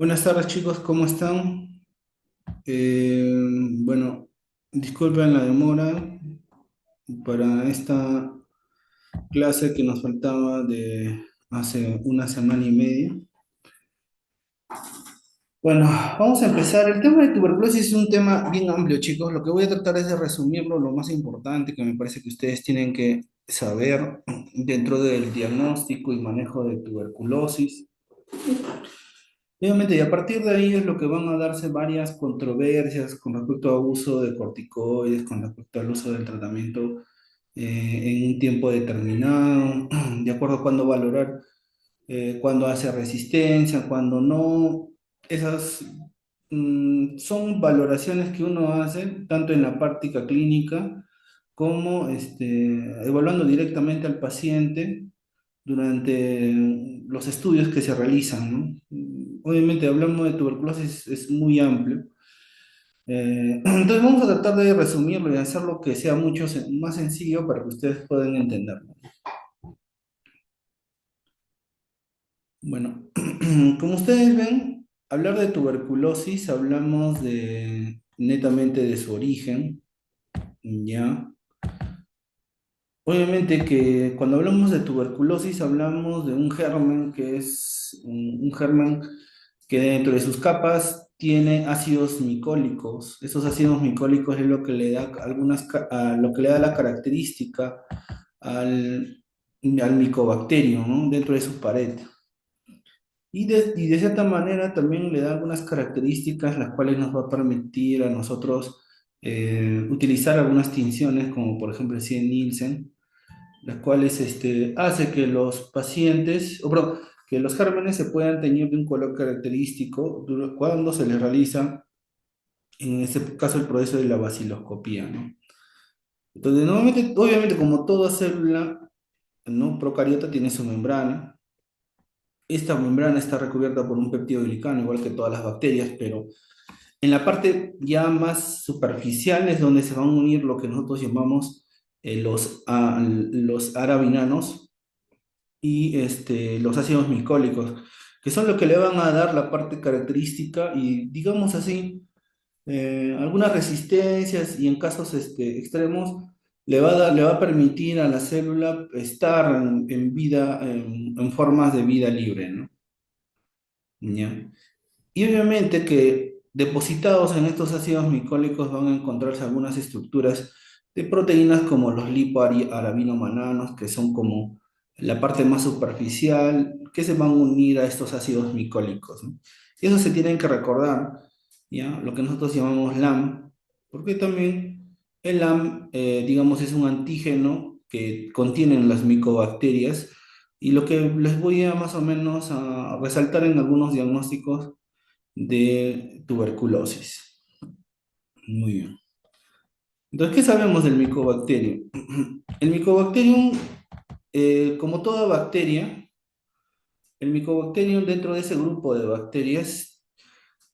Buenas tardes chicos, ¿cómo están? Eh, bueno, disculpen la demora para esta clase que nos faltaba de hace una semana y media. Bueno, vamos a empezar. El tema de tuberculosis es un tema bien amplio, chicos. Lo que voy a tratar es de resumirlo, lo más importante que me parece que ustedes tienen que saber dentro del diagnóstico y manejo de tuberculosis. Obviamente, y a partir de ahí es lo que van a darse varias controversias con respecto al uso de corticoides, con respecto al uso del tratamiento en un tiempo determinado, de acuerdo a cuándo valorar, cuándo hace resistencia, cuándo no. Esas son valoraciones que uno hace tanto en la práctica clínica como evaluando directamente al paciente durante los estudios que se realizan, ¿no? Obviamente, hablamos de tuberculosis, es muy amplio. Entonces vamos a tratar de resumirlo y hacerlo que sea mucho más sencillo para que ustedes puedan entenderlo. Bueno, como ustedes ven, hablar de tuberculosis, hablamos de netamente de su origen, ¿ya? Obviamente que cuando hablamos de tuberculosis hablamos de un germen que es un germen que dentro de sus capas tiene ácidos micólicos. Esos ácidos micólicos es lo que le da lo que le da la característica al, al micobacterio, ¿no? Dentro de su pared. Y de cierta manera también le da algunas características las cuales nos va a permitir a nosotros utilizar algunas tinciones, como por ejemplo el 100 Nielsen, las cuales hace que los pacientes, o perdón, que los gérmenes se puedan teñir de un color característico cuando se les realiza, en este caso, el proceso de la baciloscopía, ¿no? Entonces, normalmente, obviamente, como toda célula, ¿no? Procariota tiene su membrana. Esta membrana está recubierta por un peptidoglicano, igual que todas las bacterias, pero en la parte ya más superficial es donde se van a unir lo que nosotros llamamos los arabinanos y los ácidos micólicos, que son lo que le van a dar la parte característica y, digamos así, algunas resistencias y en casos extremos le va a permitir a la célula estar en vida, en formas de vida libre, ¿no? ¿Ya? Y obviamente que depositados en estos ácidos micólicos van a encontrarse algunas estructuras de proteínas como los lipoarabinomananos, que son como la parte más superficial, que se van a unir a estos ácidos micólicos, ¿no? Y eso se tienen que recordar, ¿ya? Lo que nosotros llamamos LAM, porque también el LAM, digamos, es un antígeno que contienen las micobacterias, y lo que les voy a más o menos a resaltar en algunos diagnósticos de tuberculosis. Muy bien. Entonces, ¿qué sabemos del micobacterio? El micobacterium, como toda bacteria, el micobacterium dentro de ese grupo de bacterias,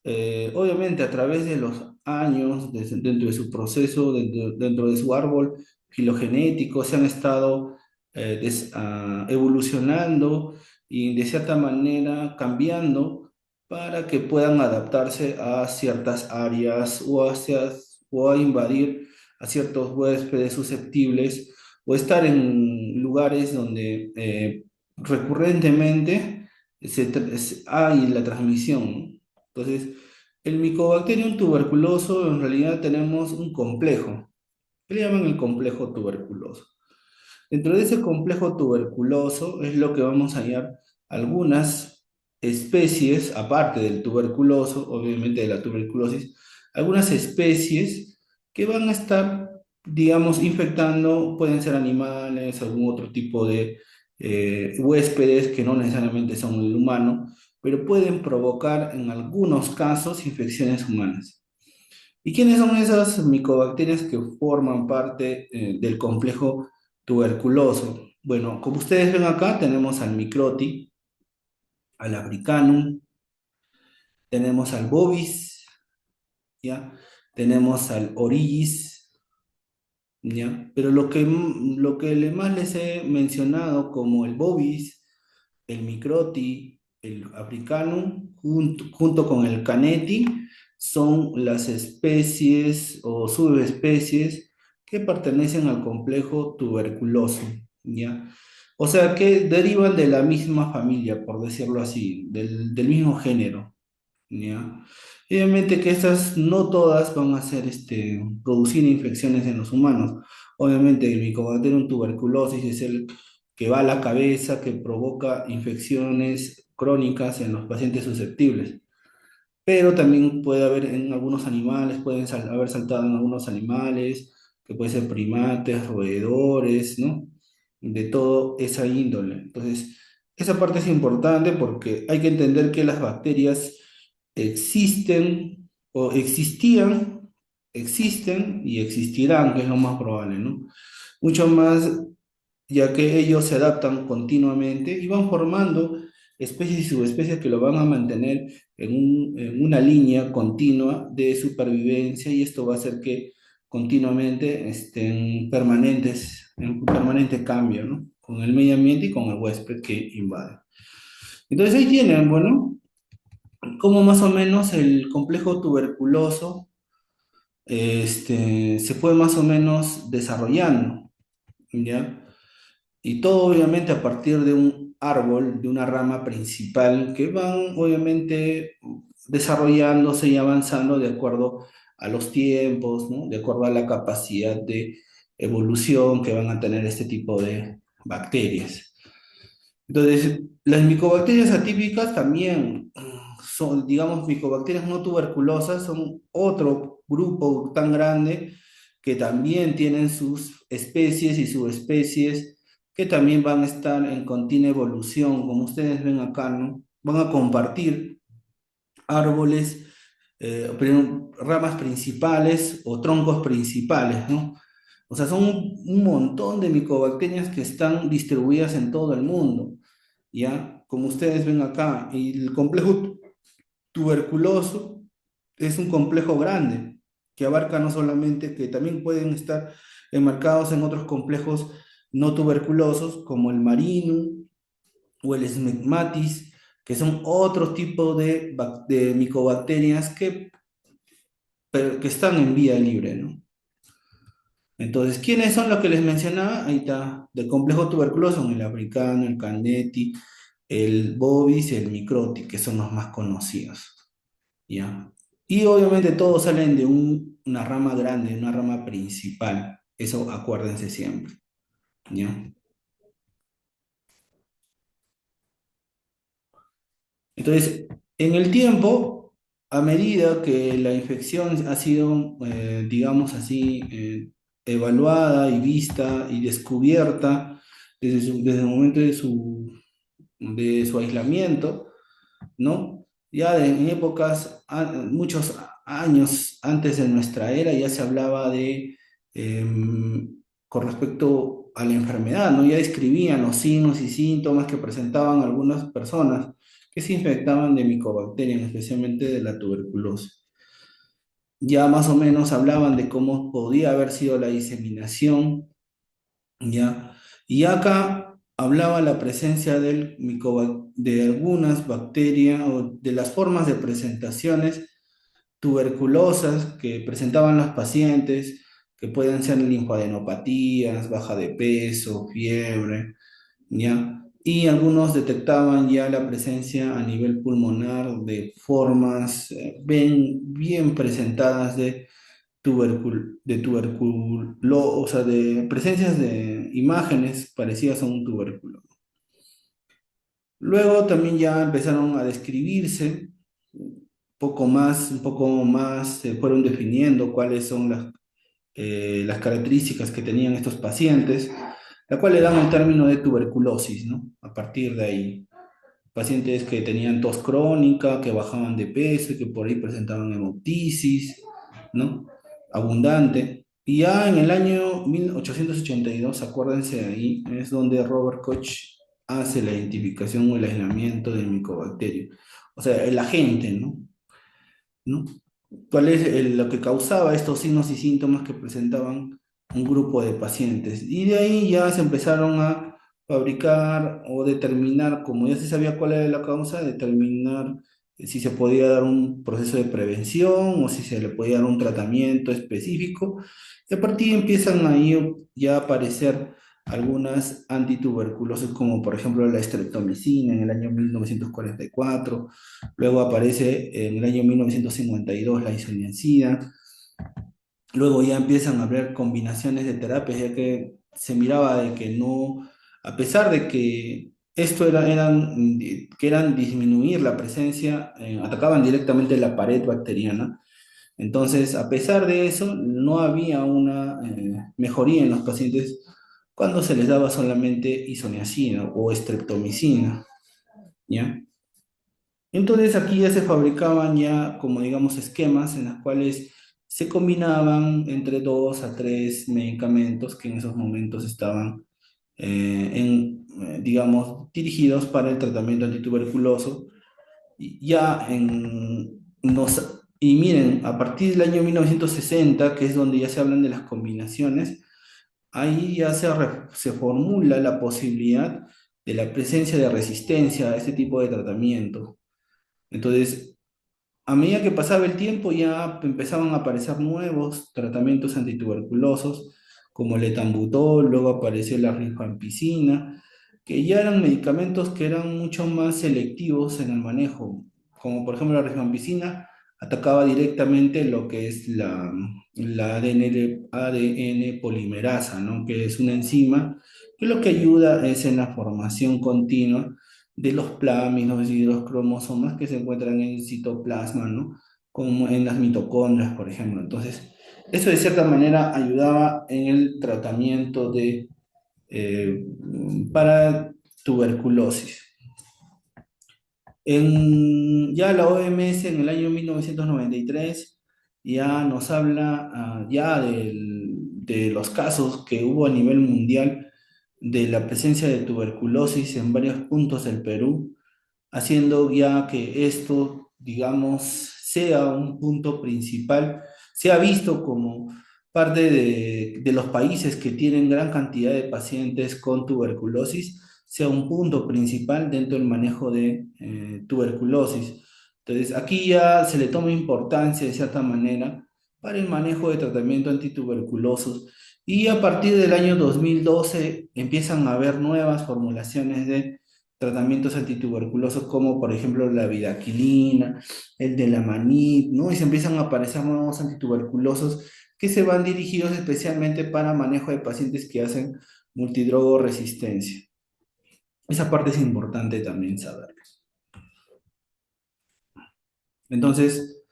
obviamente a través de los años, dentro de su proceso, dentro de su árbol filogenético, se han estado evolucionando y de cierta manera cambiando para que puedan adaptarse a ciertas áreas o a invadir a ciertos huéspedes susceptibles o estar en lugares donde recurrentemente hay la transmisión, ¿no? Entonces, el Mycobacterium tuberculoso, en realidad tenemos un complejo, que le llaman el complejo tuberculoso. Dentro de ese complejo tuberculoso es lo que vamos a hallar algunas especies, aparte del tuberculoso, obviamente de la tuberculosis, algunas especies que van a estar, digamos, infectando, pueden ser animales, algún otro tipo de huéspedes que no necesariamente son el humano, pero pueden provocar en algunos casos infecciones humanas. ¿Y quiénes son esas micobacterias que forman parte del complejo tuberculoso? Bueno, como ustedes ven acá, tenemos al Microti, al Africanum, tenemos al Bovis, ¿ya? Tenemos al Oryis, ¿ya? Pero lo que más les he mencionado, como el Bovis, el Microti el africanum junto con el caneti son las especies o subespecies que pertenecen al complejo tuberculoso, ¿ya? O sea que derivan de la misma familia, por decirlo así, del mismo género, ¿ya? Y obviamente que estas no todas van a ser, producir infecciones en los humanos. Obviamente el Mycobacterium tuberculosis es el que va a la cabeza, que provoca infecciones crónicas en los pacientes susceptibles. Pero también puede haber en algunos animales, pueden haber saltado en algunos animales, que pueden ser primates, roedores, ¿no? De todo esa índole. Entonces, esa parte es importante porque hay que entender que las bacterias existen o existían, existen y existirán, que es lo más probable, ¿no? Mucho más, ya que ellos se adaptan continuamente y van formando especies y subespecies que lo van a mantener en una línea continua de supervivencia, y esto va a hacer que continuamente estén permanentes, en permanente cambio, ¿no? Con el medio ambiente y con el huésped que invade. Entonces ahí tienen, bueno, cómo más o menos el complejo tuberculoso se fue más o menos desarrollando, ¿ya? Y todo obviamente a partir de un árbol, de una rama principal, que van obviamente desarrollándose y avanzando de acuerdo a los tiempos, ¿no? De acuerdo a la capacidad de evolución que van a tener este tipo de bacterias. Entonces, las micobacterias atípicas también son, digamos, micobacterias no tuberculosas, son otro grupo tan grande que también tienen sus especies y subespecies que también van a estar en continua evolución, como ustedes ven acá, ¿no? Van a compartir árboles, ramas principales o troncos principales, ¿no? O sea, son un montón de micobacterias que están distribuidas en todo el mundo, ¿ya? Como ustedes ven acá, y el complejo tuberculoso es un complejo grande que abarca no solamente, que también pueden estar enmarcados en otros complejos no tuberculosos como el marinum o el smegmatis, que son otros tipos de micobacterias que están en vía libre, ¿no? Entonces, ¿quiénes son los que les mencionaba? Ahí está, del complejo tuberculoso, el africano, el candeti, el bovis y el microti, que son los más conocidos, ¿ya? Y obviamente todos salen de una rama grande, una rama principal. Eso acuérdense siempre, ¿ya? Entonces, en el tiempo, a medida que la infección ha sido, digamos así, evaluada y vista y descubierta desde el momento de su aislamiento, ¿no? En épocas, muchos años antes de nuestra era, ya se hablaba con respecto a la enfermedad, ¿no? Ya describían los signos y síntomas que presentaban algunas personas que se infectaban de micobacterias, especialmente de la tuberculosis. Ya más o menos hablaban de cómo podía haber sido la diseminación, ¿ya? Y acá hablaba la presencia de algunas bacterias o de las formas de presentaciones tuberculosas que presentaban los pacientes, que pueden ser linfadenopatías, baja de peso, fiebre, ¿ya? Y algunos detectaban ya la presencia a nivel pulmonar de formas bien presentadas o sea, de presencias de imágenes parecidas a un tubérculo. Luego también ya empezaron a describirse un poco más se fueron definiendo cuáles son las características que tenían estos pacientes, la cual le dan el término de tuberculosis, ¿no? A partir de ahí. Pacientes que tenían tos crónica, que bajaban de peso, que por ahí presentaban hemoptisis, ¿no? Abundante. Y ya en el año 1882, acuérdense ahí, es donde Robert Koch hace la identificación o el aislamiento del micobacterio. O sea, el agente, ¿no? ¿Cuál es lo que causaba estos signos y síntomas que presentaban un grupo de pacientes? Y de ahí ya se empezaron a fabricar o determinar, como ya se sabía cuál era la causa, determinar si se podía dar un proceso de prevención o si se le podía dar un tratamiento específico. Y a partir de ahí empiezan ahí ya a aparecer algunas antituberculosas, como por ejemplo la estreptomicina en el año 1944, luego aparece en el año 1952 la isoniazida. Luego ya empiezan a haber combinaciones de terapias, ya que se miraba de que no, a pesar de que que eran disminuir la presencia, atacaban directamente la pared bacteriana. Entonces, a pesar de eso, no había una mejoría en los pacientes cuando se les daba solamente isoniazida o estreptomicina, ¿ya? Entonces aquí ya se fabricaban ya como digamos esquemas en los cuales se combinaban entre dos a tres medicamentos que en esos momentos estaban digamos dirigidos para el tratamiento antituberculoso. Y miren, a partir del año 1960, que es donde ya se hablan de las combinaciones, ahí ya se formula la posibilidad de la presencia de resistencia a este tipo de tratamiento. Entonces, a medida que pasaba el tiempo ya empezaban a aparecer nuevos tratamientos antituberculosos, como el etambutol, luego apareció la rifampicina, que ya eran medicamentos que eran mucho más selectivos en el manejo, como por ejemplo la rifampicina atacaba directamente lo que es la ADN polimerasa, ¿no? Que es una enzima que lo que ayuda es en la formación continua de los plámidos y de los cromosomas que se encuentran en el citoplasma, ¿no? Como en las mitocondrias, por ejemplo. Entonces, eso de cierta manera ayudaba en el tratamiento eh, para tuberculosis. Ya la OMS en el año 1993 ya nos habla ya de los casos que hubo a nivel mundial de la presencia de tuberculosis en varios puntos del Perú, haciendo ya que esto, digamos, sea un punto principal, se ha visto como parte de los países que tienen gran cantidad de pacientes con tuberculosis, sea un punto principal dentro del manejo de tuberculosis. Entonces, aquí ya se le toma importancia de cierta manera para el manejo de tratamiento antituberculosos y a partir del año 2012 empiezan a haber nuevas formulaciones de tratamientos antituberculosos como por ejemplo la vidaquilina, el de la manip, ¿no? Y se empiezan a aparecer nuevos antituberculosos que se van dirigidos especialmente para manejo de pacientes que hacen multidrogo resistencia. Esa parte es importante también saber. Entonces,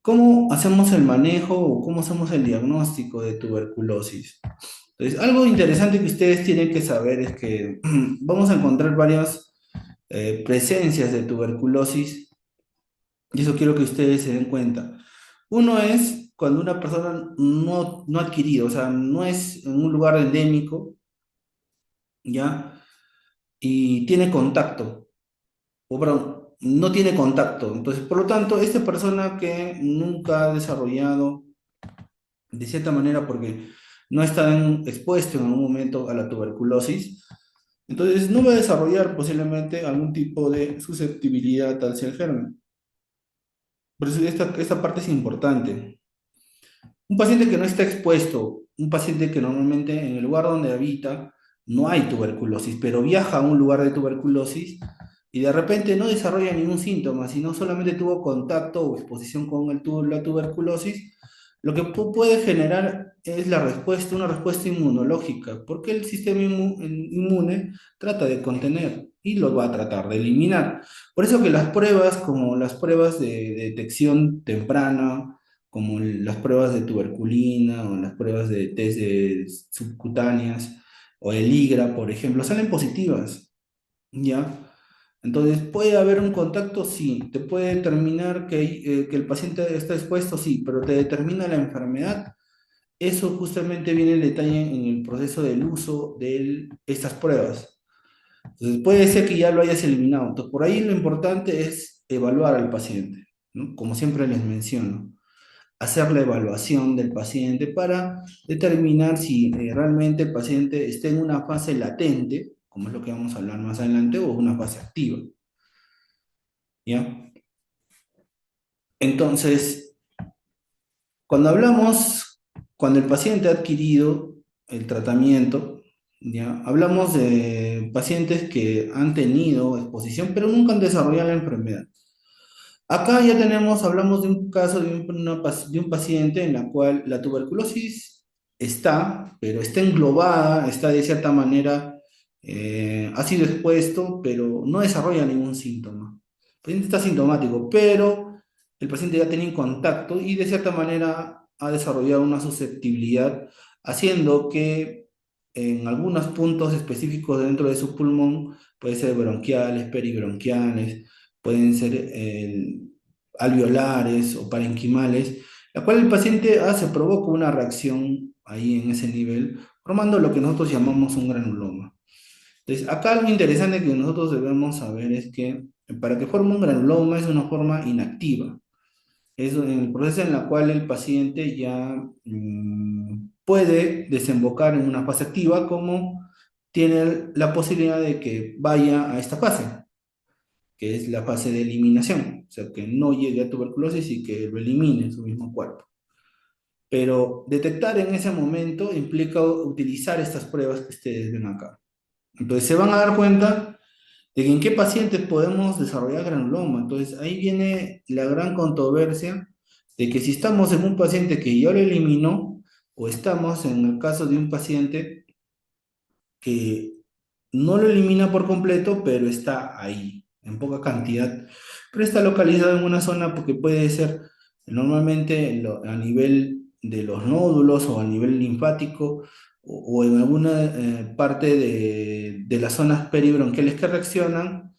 ¿cómo hacemos el manejo o cómo hacemos el diagnóstico de tuberculosis? Entonces, algo interesante que ustedes tienen que saber es que vamos a encontrar varias presencias de tuberculosis y eso quiero que ustedes se den cuenta. Uno es cuando una persona no ha adquirido, o sea, no es en un lugar endémico, ¿ya? Y tiene contacto, o perdón, no tiene contacto. Entonces, por lo tanto, esta persona que nunca ha desarrollado, de cierta manera, porque no está expuesto en algún momento a la tuberculosis, entonces no va a desarrollar posiblemente algún tipo de susceptibilidad hacia el germen. Por eso esta parte es importante. Un paciente que no está expuesto, un paciente que normalmente en el lugar donde habita no hay tuberculosis, pero viaja a un lugar de tuberculosis y de repente no desarrolla ningún síntoma, sino solamente tuvo contacto o exposición con la tuberculosis, lo que puede generar es una respuesta inmunológica, porque el sistema inmune trata de contener y lo va a tratar de eliminar. Por eso que las pruebas, como las pruebas de detección temprana, como las pruebas de tuberculina o las pruebas de test subcutáneas o el IGRA, por ejemplo, salen positivas, ¿ya? Entonces, ¿puede haber un contacto? Sí. ¿Te puede determinar que el paciente está expuesto? Sí, pero ¿te determina la enfermedad? Eso justamente viene el detalle en el proceso del uso de estas pruebas. Entonces, puede ser que ya lo hayas eliminado. Entonces, por ahí lo importante es evaluar al paciente, ¿no? Como siempre les menciono, hacer la evaluación del paciente para determinar si realmente el paciente está en una fase latente, como es lo que vamos a hablar más adelante, o una fase activa, ¿ya? Entonces, cuando hablamos, cuando el paciente ha adquirido el tratamiento, ¿ya? Hablamos de pacientes que han tenido exposición, pero nunca han desarrollado la enfermedad. Acá ya tenemos, hablamos de un caso de un paciente en la cual la tuberculosis está, pero está englobada, está de cierta manera, ha sido expuesto, pero no desarrolla ningún síntoma. El paciente está sintomático, pero el paciente ya tiene contacto y de cierta manera ha desarrollado una susceptibilidad, haciendo que en algunos puntos específicos dentro de su pulmón, puede ser bronquiales, peribronquiales, pueden ser alveolares o parenquimales, la cual el paciente hace, provoca una reacción ahí en ese nivel, formando lo que nosotros llamamos un granuloma. Entonces, acá algo interesante que nosotros debemos saber es que para que forme un granuloma es una forma inactiva. Es en el proceso en el cual el paciente ya puede desembocar en una fase activa, como tiene la posibilidad de que vaya a esta fase, que es la fase de eliminación, o sea, que no llegue a tuberculosis y que lo elimine en su mismo cuerpo. Pero detectar en ese momento implica utilizar estas pruebas que ustedes ven acá. Entonces se van a dar cuenta de que en qué pacientes podemos desarrollar granuloma. Entonces ahí viene la gran controversia de que si estamos en un paciente que ya lo eliminó, o estamos en el caso de un paciente que no lo elimina por completo, pero está ahí, en poca cantidad, pero está localizado en una zona porque puede ser normalmente a nivel de los nódulos o a nivel linfático o en alguna parte de las zonas peribronquiales que reaccionan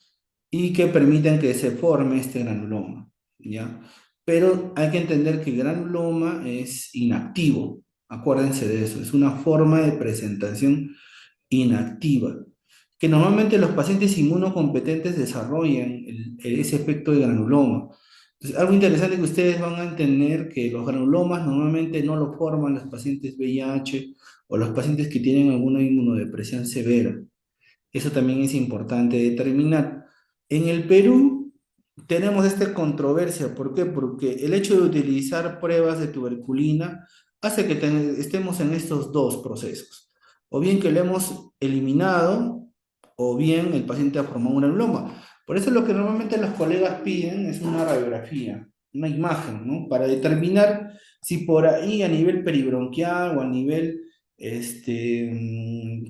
y que permiten que se forme este granuloma, ¿ya? Pero hay que entender que el granuloma es inactivo, acuérdense de eso, es una forma de presentación inactiva, que normalmente los pacientes inmunocompetentes desarrollan ese efecto de granuloma. Entonces, algo interesante que ustedes van a entender que los granulomas normalmente no lo forman los pacientes VIH o los pacientes que tienen alguna inmunodepresión severa. Eso también es importante determinar. En el Perú tenemos esta controversia. ¿Por qué? Porque el hecho de utilizar pruebas de tuberculina hace que estemos en estos dos procesos. O bien que lo hemos eliminado, o bien el paciente ha formado un granuloma. Por eso lo que normalmente los colegas piden es una radiografía, una imagen, ¿no? Para determinar si por ahí a nivel peribronquial o a nivel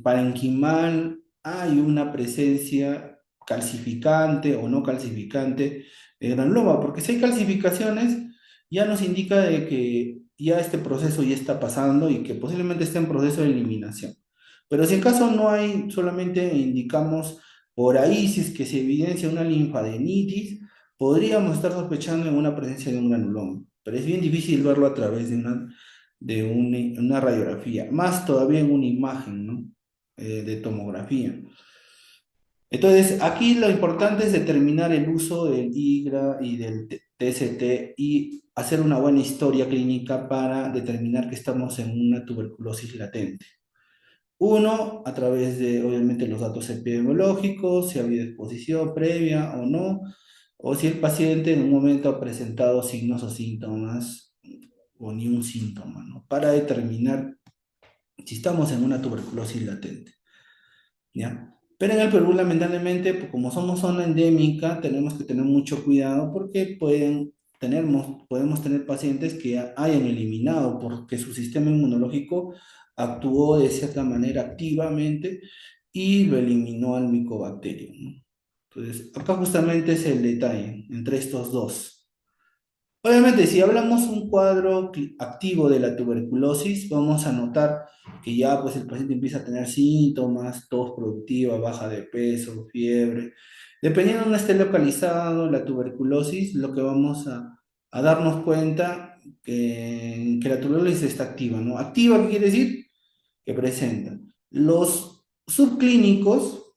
parenquimal hay una presencia calcificante o no calcificante de granuloma, porque si hay calcificaciones, ya nos indica de que ya este proceso ya está pasando y que posiblemente esté en proceso de eliminación. Pero si en caso no hay, solamente indicamos por ahí, si es que se evidencia una linfadenitis, podríamos estar sospechando en una presencia de un granuloma, pero es bien difícil verlo a través una radiografía, más todavía en una imagen, ¿no? De tomografía. Entonces, aquí lo importante es determinar el uso del IGRA y del TST y hacer una buena historia clínica para determinar que estamos en una tuberculosis latente. Uno, a través de, obviamente, los datos epidemiológicos, si ha habido exposición previa o no, o si el paciente en un momento ha presentado signos o síntomas o ni un síntoma, ¿no? Para determinar si estamos en una tuberculosis latente, ¿ya? Pero en el Perú, lamentablemente, pues, como somos zona endémica, tenemos que tener mucho cuidado porque podemos tener pacientes que hayan eliminado porque su sistema inmunológico actuó de cierta manera activamente y lo eliminó al micobacterio, ¿no? Entonces, acá justamente es el detalle entre estos dos. Obviamente, si hablamos un cuadro activo de la tuberculosis, vamos a notar que ya pues el paciente empieza a tener síntomas, tos productiva, baja de peso, fiebre. Dependiendo de dónde esté localizado la tuberculosis, lo que vamos a darnos cuenta que la tuberculosis está activa, ¿no? Activa, ¿qué quiere decir? Que presenta. Los subclínicos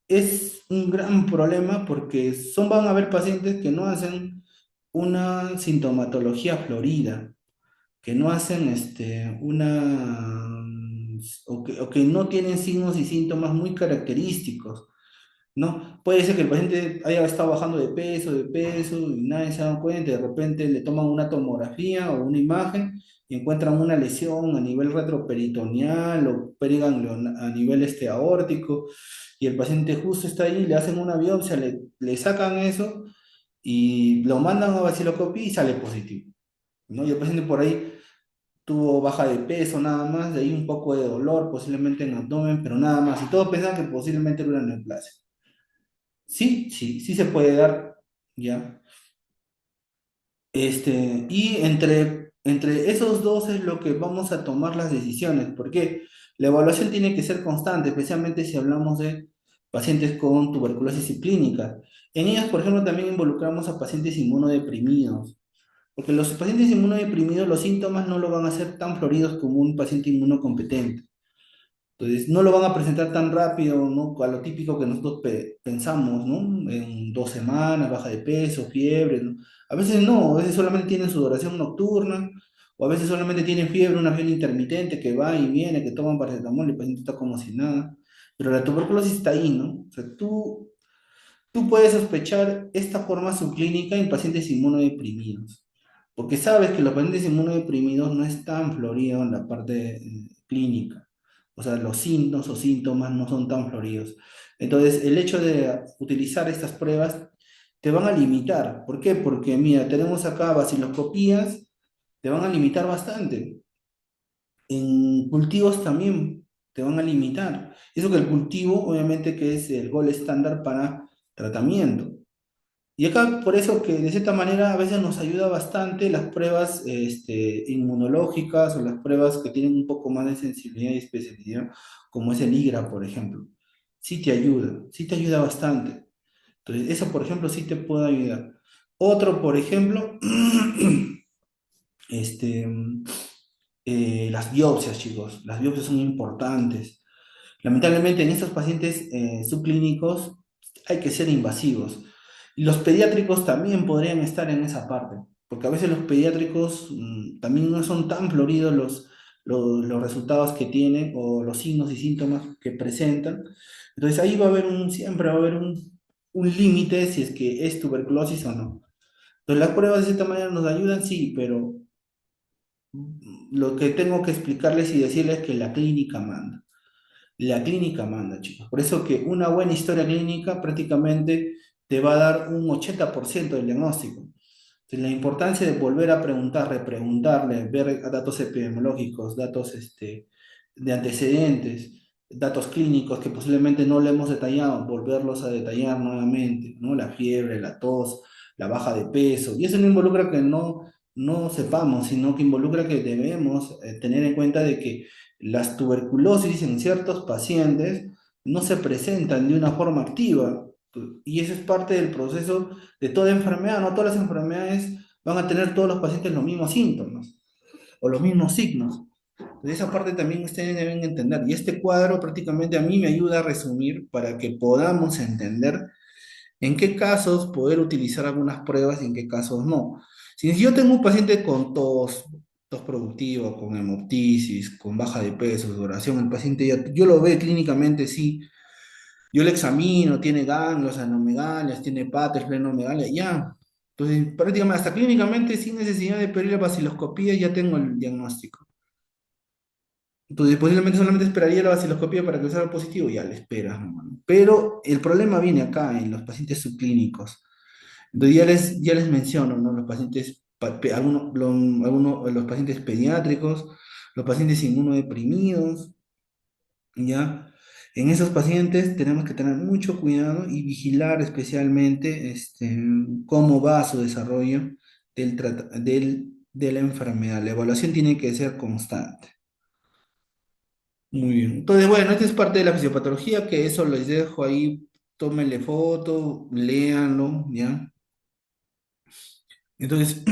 es un gran problema porque van a haber pacientes que no hacen una sintomatología florida, que no hacen o que no tienen signos y síntomas muy característicos, ¿no? Puede ser que el paciente haya estado bajando de peso, y nadie se ha dado cuenta, y de repente le toman una tomografía o una imagen y encuentran una lesión a nivel retroperitoneal o periganglion a nivel aórtico, y el paciente justo está ahí, le hacen una biopsia, le sacan eso y lo mandan a vaciloscopía y sale positivo, ¿no? Y el paciente por ahí tuvo baja de peso nada más, de ahí un poco de dolor, posiblemente en abdomen, pero nada más, y todos pensaban que posiblemente era una neoplasia. Sí, sí, sí se puede dar, ¿ya? Y entre esos dos es lo que vamos a tomar las decisiones, porque la evaluación tiene que ser constante, especialmente si hablamos de pacientes con tuberculosis clínica. En ellas, por ejemplo, también involucramos a pacientes inmunodeprimidos, porque los pacientes inmunodeprimidos, los síntomas no lo van a hacer tan floridos como un paciente inmunocompetente. Entonces, no lo van a presentar tan rápido, ¿no? A lo típico que nosotros pensamos, ¿no? En 2 semanas, baja de peso, fiebre, ¿no? A veces no, a veces solamente tienen sudoración nocturna, o a veces solamente tienen fiebre, una fiebre intermitente que va y viene, que toman paracetamol y el paciente está como si nada. Pero la tuberculosis está ahí, ¿no? O sea, tú puedes sospechar esta forma subclínica en pacientes inmunodeprimidos, porque sabes que los pacientes inmunodeprimidos no están floridos en la parte clínica, o sea, los signos o síntomas no son tan floridos. Entonces, el hecho de utilizar estas pruebas te van a limitar. ¿Por qué? Porque, mira, tenemos acá vaciloscopías, te van a limitar bastante. En cultivos también te van a limitar. Eso que el cultivo, obviamente, que es el gol estándar para tratamiento. Y acá, por eso que de cierta manera a veces nos ayuda bastante las pruebas inmunológicas o las pruebas que tienen un poco más de sensibilidad y especialidad, como es el IGRA, por ejemplo. Sí te ayuda bastante. Entonces, eso, por ejemplo, sí te puede ayudar. Otro, por ejemplo, este, las biopsias, chicos. Las biopsias son importantes. Lamentablemente en estos pacientes subclínicos hay que ser invasivos. Y los pediátricos también podrían estar en esa parte, porque a veces los pediátricos también no son tan floridos los resultados que tienen o los signos y síntomas que presentan. Entonces ahí va a haber siempre va a haber un límite si es que es tuberculosis o no. Entonces las pruebas de cierta manera nos ayudan, sí, pero lo que tengo que explicarles y decirles es que la clínica manda. La clínica manda, chicos. Por eso que una buena historia clínica prácticamente te va a dar un 80% del diagnóstico. Entonces, la importancia de volver a preguntar, repreguntarle, ver datos epidemiológicos, datos de antecedentes, datos clínicos que posiblemente no le hemos detallado, volverlos a detallar nuevamente, ¿no? La fiebre, la tos, la baja de peso. Y eso no involucra que no sepamos, sino que involucra que debemos tener en cuenta de que las tuberculosis en ciertos pacientes no se presentan de una forma activa. Y eso es parte del proceso de toda enfermedad. No todas las enfermedades van a tener todos los pacientes los mismos síntomas o los mismos signos. De esa parte también ustedes deben entender. Y este cuadro prácticamente a mí me ayuda a resumir para que podamos entender en qué casos poder utilizar algunas pruebas y en qué casos no. Si yo tengo un paciente con tos productiva, con hemoptisis, con baja de peso, sudoración, el paciente ya, yo lo veo clínicamente, sí, yo le examino, tiene ganglios, anomegalias, tiene patas, esplenomegalia, ya. Entonces, prácticamente hasta clínicamente, sin necesidad de pedir la vaciloscopía, ya tengo el diagnóstico. Entonces, posiblemente solamente esperaría la vaciloscopía para que salga positivo, ya le esperas, hermano. Pero el problema viene acá, en los pacientes subclínicos. Entonces, ya les menciono, ¿no? Los pacientes, algunos, los pacientes pediátricos, los pacientes inmunodeprimidos, ¿ya? En esos pacientes tenemos que tener mucho cuidado y vigilar especialmente cómo va su desarrollo de la enfermedad. La evaluación tiene que ser constante. Muy bien. Entonces, bueno, esta es parte de la fisiopatología, que eso les dejo ahí, tómenle foto, léanlo, ¿ya? Entonces,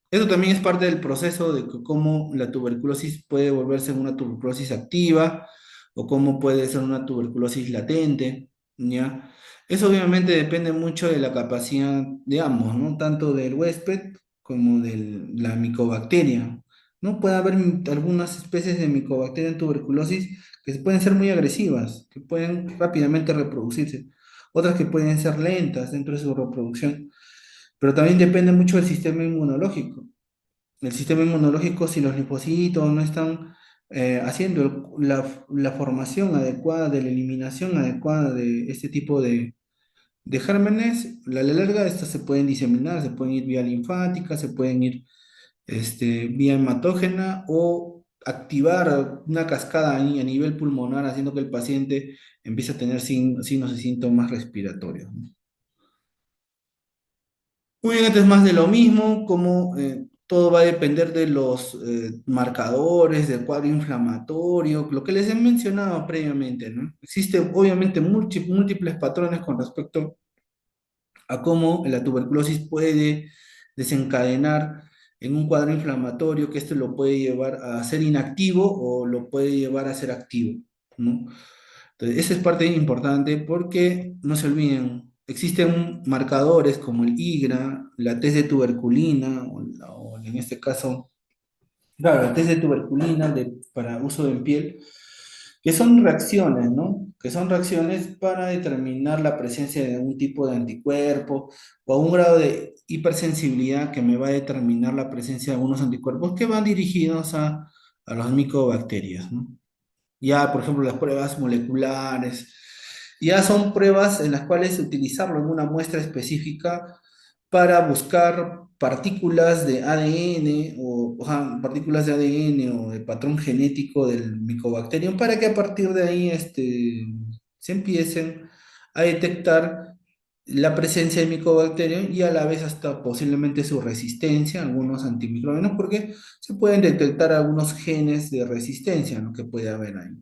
eso también es parte del proceso de cómo la tuberculosis puede volverse una tuberculosis activa o cómo puede ser una tuberculosis latente, ¿ya? Eso obviamente depende mucho de la capacidad de ambos, ¿no? Tanto del huésped como de la micobacteria. ¿no? Puede haber algunas especies de Mycobacterium tuberculosis que pueden ser muy agresivas, que pueden rápidamente reproducirse, otras que pueden ser lentas dentro de su reproducción, pero también depende mucho del sistema inmunológico. El sistema inmunológico, si los linfocitos no están haciendo la formación adecuada, de la eliminación adecuada de este tipo de gérmenes, a la larga estas se pueden diseminar, se pueden ir vía linfática, se pueden ir vía hematógena o activar una cascada ahí a nivel pulmonar, haciendo que el paciente empiece a tener signos y síntomas respiratorios, ¿no? Muy bien, esto es más de lo mismo, como todo va a depender de los marcadores, del cuadro inflamatorio, lo que les he mencionado previamente, ¿no? Existen obviamente múltiples patrones con respecto a cómo la tuberculosis puede desencadenar en un cuadro inflamatorio, que esto lo puede llevar a ser inactivo o lo puede llevar a ser activo, ¿no? Entonces, esa es parte importante porque no se olviden, existen marcadores como el IGRA, la test de tuberculina, o en este caso, claro, la test de tuberculina para uso en piel, que son reacciones, ¿no? Que son reacciones para determinar la presencia de un tipo de anticuerpo o un grado de hipersensibilidad que me va a determinar la presencia de algunos anticuerpos que van dirigidos a las micobacterias, ¿no? Ya, por ejemplo, las pruebas moleculares, ya son pruebas en las cuales utilizarlo en una muestra específica para buscar partículas de ADN partículas de ADN o de patrón genético del Mycobacterium para que a partir de ahí se empiecen a detectar la presencia de Mycobacterium y a la vez hasta posiblemente su resistencia a algunos antimicrobianos porque se pueden detectar algunos genes de resistencia, ¿no? Que puede haber ahí.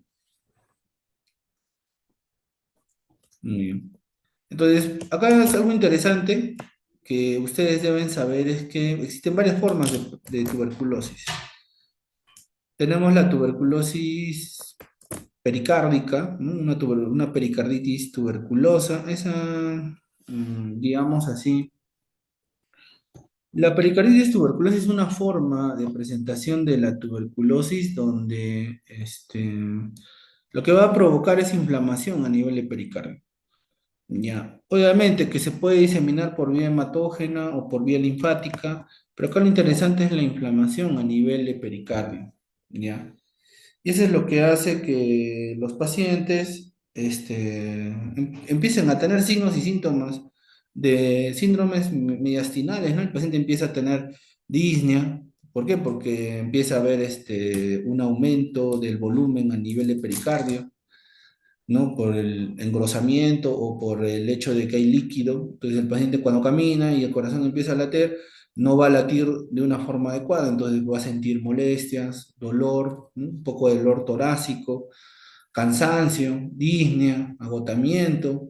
Muy bien. Entonces, acá es algo interesante que ustedes deben saber es que existen varias formas de tuberculosis. Tenemos la tuberculosis pericárdica, ¿no? Una pericarditis tuberculosa, esa, digamos así. La pericarditis tuberculosa es una forma de presentación de la tuberculosis donde lo que va a provocar es inflamación a nivel de pericardio. Ya, obviamente que se puede diseminar por vía hematógena o por vía linfática, pero acá lo interesante es la inflamación a nivel de pericardio, ¿ya? Y eso es lo que hace que los pacientes empiecen a tener signos y síntomas de síndromes mediastinales, ¿no? El paciente empieza a tener disnea. ¿Por qué? Porque empieza a haber un aumento del volumen a nivel de pericardio, ¿no? Por el engrosamiento o por el hecho de que hay líquido. Entonces el paciente cuando camina y el corazón empieza a latir, no va a latir de una forma adecuada, entonces va a sentir molestias, dolor, ¿no? Un poco de dolor torácico, cansancio, disnea, agotamiento.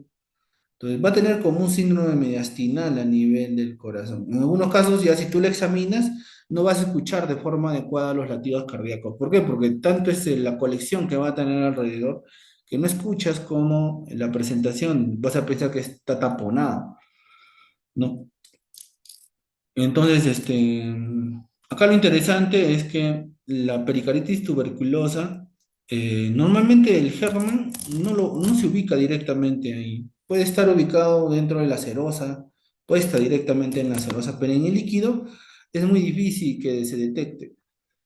Entonces va a tener como un síndrome mediastinal a nivel del corazón. En algunos casos, ya si tú le examinas, no vas a escuchar de forma adecuada los latidos cardíacos. ¿Por qué? Porque tanto es la colección que va a tener alrededor que no escuchas como la presentación, vas a pensar que está taponado, ¿no? Entonces, acá lo interesante es que la pericarditis tuberculosa, normalmente el germen no se ubica directamente ahí. Puede estar ubicado dentro de la serosa, puede estar directamente en la serosa, pero en el líquido es muy difícil que se detecte,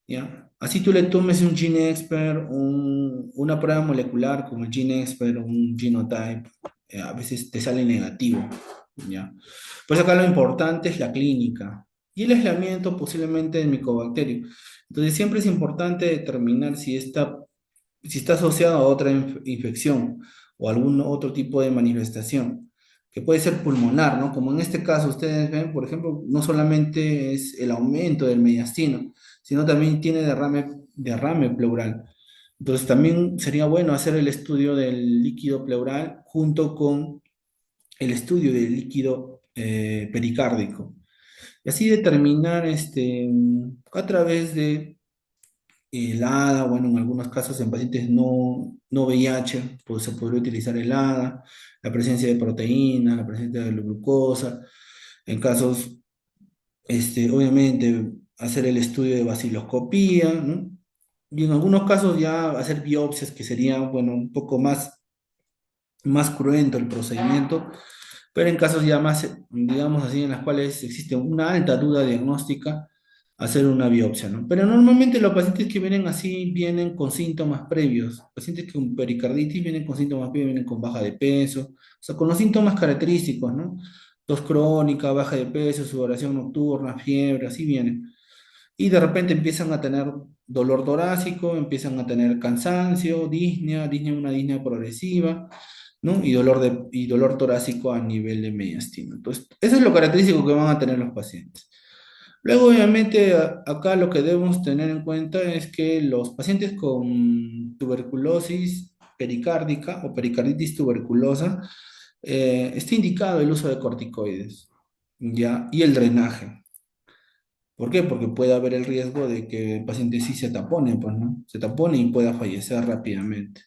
¿ya? Así tú le tomes un GeneXpert, una prueba molecular como el GeneXpert o un Genotype, a veces te sale negativo, ¿ya? Pues acá lo importante es la clínica y el aislamiento posiblemente del micobacterio. Entonces siempre es importante determinar si está asociado a otra infección o algún otro tipo de manifestación, que puede ser pulmonar, ¿no? Como en este caso ustedes ven, por ejemplo, no solamente es el aumento del mediastino, sino también tiene derrame pleural. Entonces también sería bueno hacer el estudio del líquido pleural junto con el estudio del líquido pericárdico. Y así determinar a través de helada, bueno, en algunos casos en pacientes no VIH, pues se podría utilizar helada, la presencia de proteínas, la presencia de glucosa, en casos, obviamente, hacer el estudio de vaciloscopía, ¿no? Y en algunos casos ya hacer biopsias, que sería, bueno, un poco más cruento el procedimiento, pero en casos ya más, digamos así, en las cuales existe una alta duda diagnóstica, hacer una biopsia, ¿no? Pero normalmente los pacientes que vienen así vienen con síntomas previos. Pacientes con pericarditis vienen con síntomas previos, vienen con baja de peso, o sea, con los síntomas característicos, ¿no? Tos crónica, baja de peso, sudoración nocturna, fiebre, así vienen. Y de repente empiezan a tener dolor torácico, empiezan a tener cansancio, disnea, una disnea progresiva, ¿no? Y dolor torácico a nivel de mediastino. Entonces, eso es lo característico que van a tener los pacientes. Luego, obviamente, acá lo que debemos tener en cuenta es que los pacientes con tuberculosis pericárdica o pericarditis tuberculosa, está indicado el uso de corticoides, ¿ya? Y el drenaje. ¿Por qué? Porque puede haber el riesgo de que el paciente sí se tapone, pues, ¿no? Se tapone y pueda fallecer rápidamente.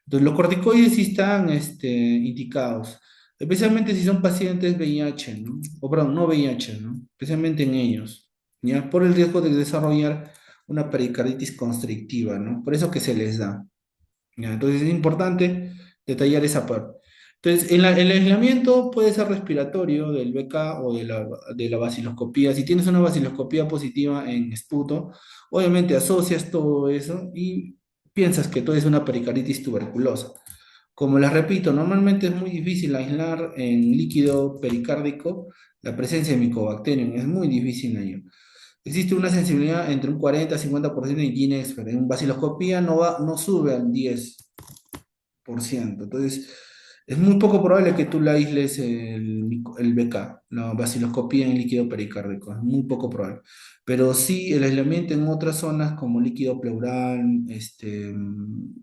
Entonces, los corticoides sí están indicados, especialmente si son pacientes VIH, ¿no? O perdón, no VIH, ¿no? Especialmente en ellos, ¿ya? Por el riesgo de desarrollar una pericarditis constrictiva, ¿no? Por eso que se les da. ¿Ya? Entonces es importante detallar esa parte. Entonces, el aislamiento puede ser respiratorio del BK o de la vaciloscopía. Si tienes una vaciloscopía positiva en esputo, obviamente asocias todo eso y piensas que todo es una pericarditis tuberculosa. Como les repito, normalmente es muy difícil aislar en líquido pericárdico la presencia de Mycobacterium, es muy difícil ello. Existe una sensibilidad entre un 40 a 50% en Ginexpert. En vaciloscopía no sube al 10%. Entonces, es muy poco probable que tú le aísles el BK, la vaciloscopía en líquido pericárdico. Es muy poco probable. Pero sí, el aislamiento en otras zonas como líquido pleural,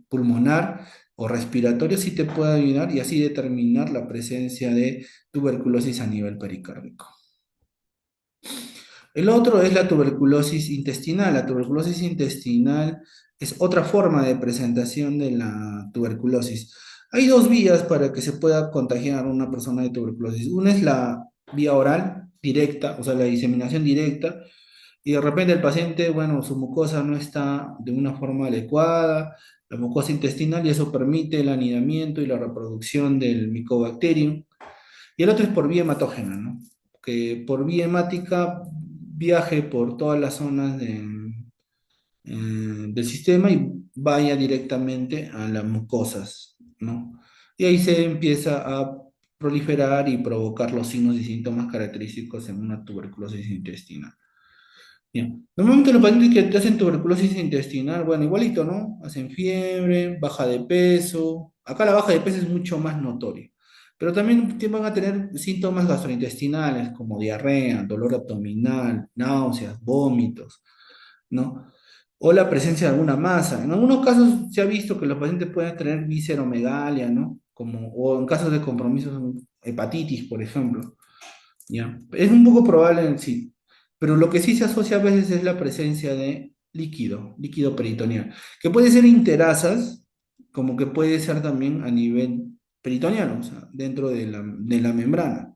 pulmonar o respiratorio sí te puede ayudar y así determinar la presencia de tuberculosis a nivel pericárdico. El otro es la tuberculosis intestinal. La tuberculosis intestinal es otra forma de presentación de la tuberculosis. Hay dos vías para que se pueda contagiar una persona de tuberculosis. Una es la vía oral directa, o sea, la diseminación directa, y de repente el paciente, bueno, su mucosa no está de una forma adecuada, la mucosa intestinal, y eso permite el anidamiento y la reproducción del Mycobacterium. Y el otro es por vía hematógena, ¿no? Que por vía hemática viaje por todas las zonas del sistema y vaya directamente a las mucosas, ¿no? Y ahí se empieza a proliferar y provocar los signos y síntomas característicos en una tuberculosis intestinal. Bien. Normalmente los pacientes que te hacen tuberculosis intestinal, bueno, igualito, ¿no? Hacen fiebre, baja de peso. Acá la baja de peso es mucho más notoria. Pero también van a tener síntomas gastrointestinales como diarrea, dolor abdominal, náuseas, vómitos, ¿no? O la presencia de alguna masa. En algunos casos se ha visto que los pacientes pueden tener visceromegalia, ¿no? O en casos de compromisos, hepatitis, por ejemplo. ¿Ya? Es un poco probable en sí, pero lo que sí se asocia a veces es la presencia de líquido peritoneal, que puede ser interasas, como que puede ser también a nivel peritoneal, o sea, dentro de la membrana.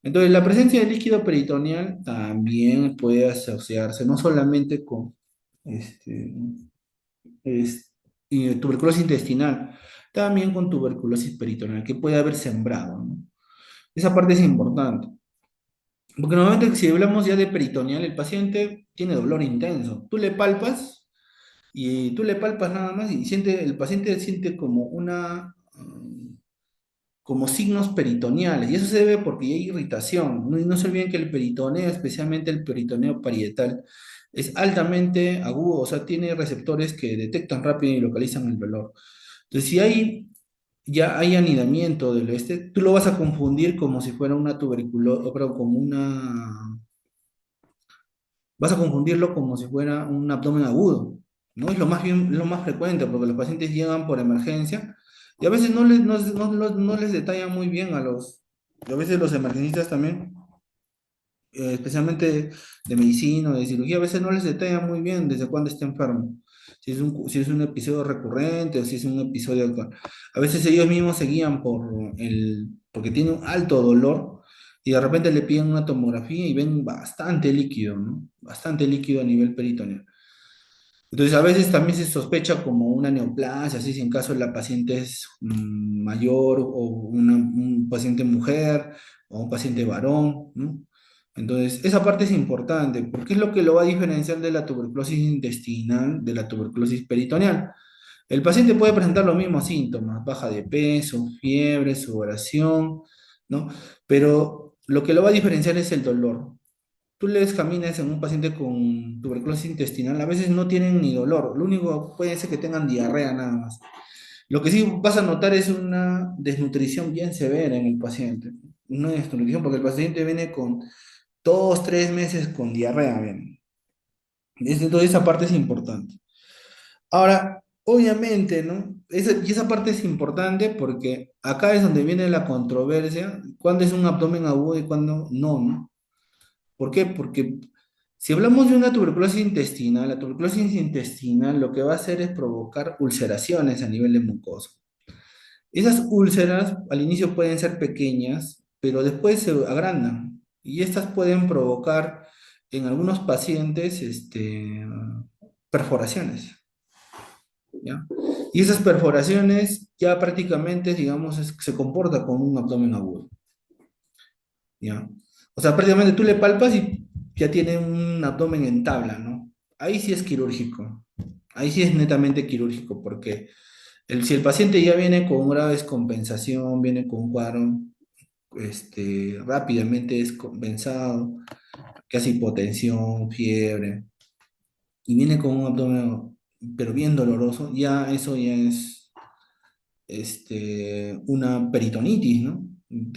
Entonces, la presencia de líquido peritoneal también puede asociarse no solamente con este, tuberculosis intestinal, también con tuberculosis peritoneal, que puede haber sembrado, ¿no? Esa parte es importante. Porque normalmente si hablamos ya de peritoneal, el paciente tiene dolor intenso. Tú le palpas nada más y el paciente siente como signos peritoneales. Y eso se debe porque hay irritación. No, y no se olviden que el peritoneo, especialmente el peritoneo parietal, es altamente agudo, o sea, tiene receptores que detectan rápido y localizan el dolor. Entonces, si ya hay anidamiento del tú lo vas a confundir como si fuera una tuberculosis, pero vas a confundirlo como si fuera un abdomen agudo, ¿no? Es lo más frecuente, porque los pacientes llegan por emergencia y a veces no les detallan muy bien a veces los emergencistas también, especialmente de medicina o de cirugía, a veces no les detallan muy bien desde cuándo está enfermo. Si es un episodio recurrente o si es un episodio actual. A veces ellos mismos se guían porque tienen un alto dolor y de repente le piden una tomografía y ven bastante líquido, ¿no? Bastante líquido a nivel peritoneal. Entonces, a veces también se sospecha como una neoplasia, así si en caso la paciente es mayor o un paciente mujer o un paciente varón, ¿no? Entonces, esa parte es importante porque es lo que lo va a diferenciar de la tuberculosis intestinal de la tuberculosis peritoneal. El paciente puede presentar los mismos síntomas, baja de peso, fiebre, sudoración, ¿no? Pero lo que lo va a diferenciar es el dolor. Tú le examinas en un paciente con tuberculosis intestinal, a veces no tienen ni dolor, lo único puede ser que tengan diarrea nada más. Lo que sí vas a notar es una desnutrición bien severa en el paciente, una desnutrición porque el paciente viene con 2, 3 meses con diarrea, bien. Entonces esa parte es importante. Ahora, obviamente, ¿no? Y esa parte es importante porque acá es donde viene la controversia, cuándo es un abdomen agudo y cuándo no, ¿no? ¿Por qué? Porque si hablamos de una tuberculosis intestinal, la tuberculosis intestinal lo que va a hacer es provocar ulceraciones a nivel de mucosa. Esas úlceras al inicio pueden ser pequeñas, pero después se agrandan y estas pueden provocar en algunos pacientes perforaciones, ¿ya? Y esas perforaciones ya prácticamente, digamos, se comporta como un abdomen agudo, ¿ya? O sea, prácticamente tú le palpas y ya tiene un abdomen en tabla, ¿no? Ahí sí es quirúrgico. Ahí sí es netamente quirúrgico, porque si el paciente ya viene con una descompensación, viene con un cuadro rápidamente descompensado, que hace hipotensión, fiebre, y viene con un abdomen, pero bien doloroso, ya eso ya es una peritonitis, ¿no?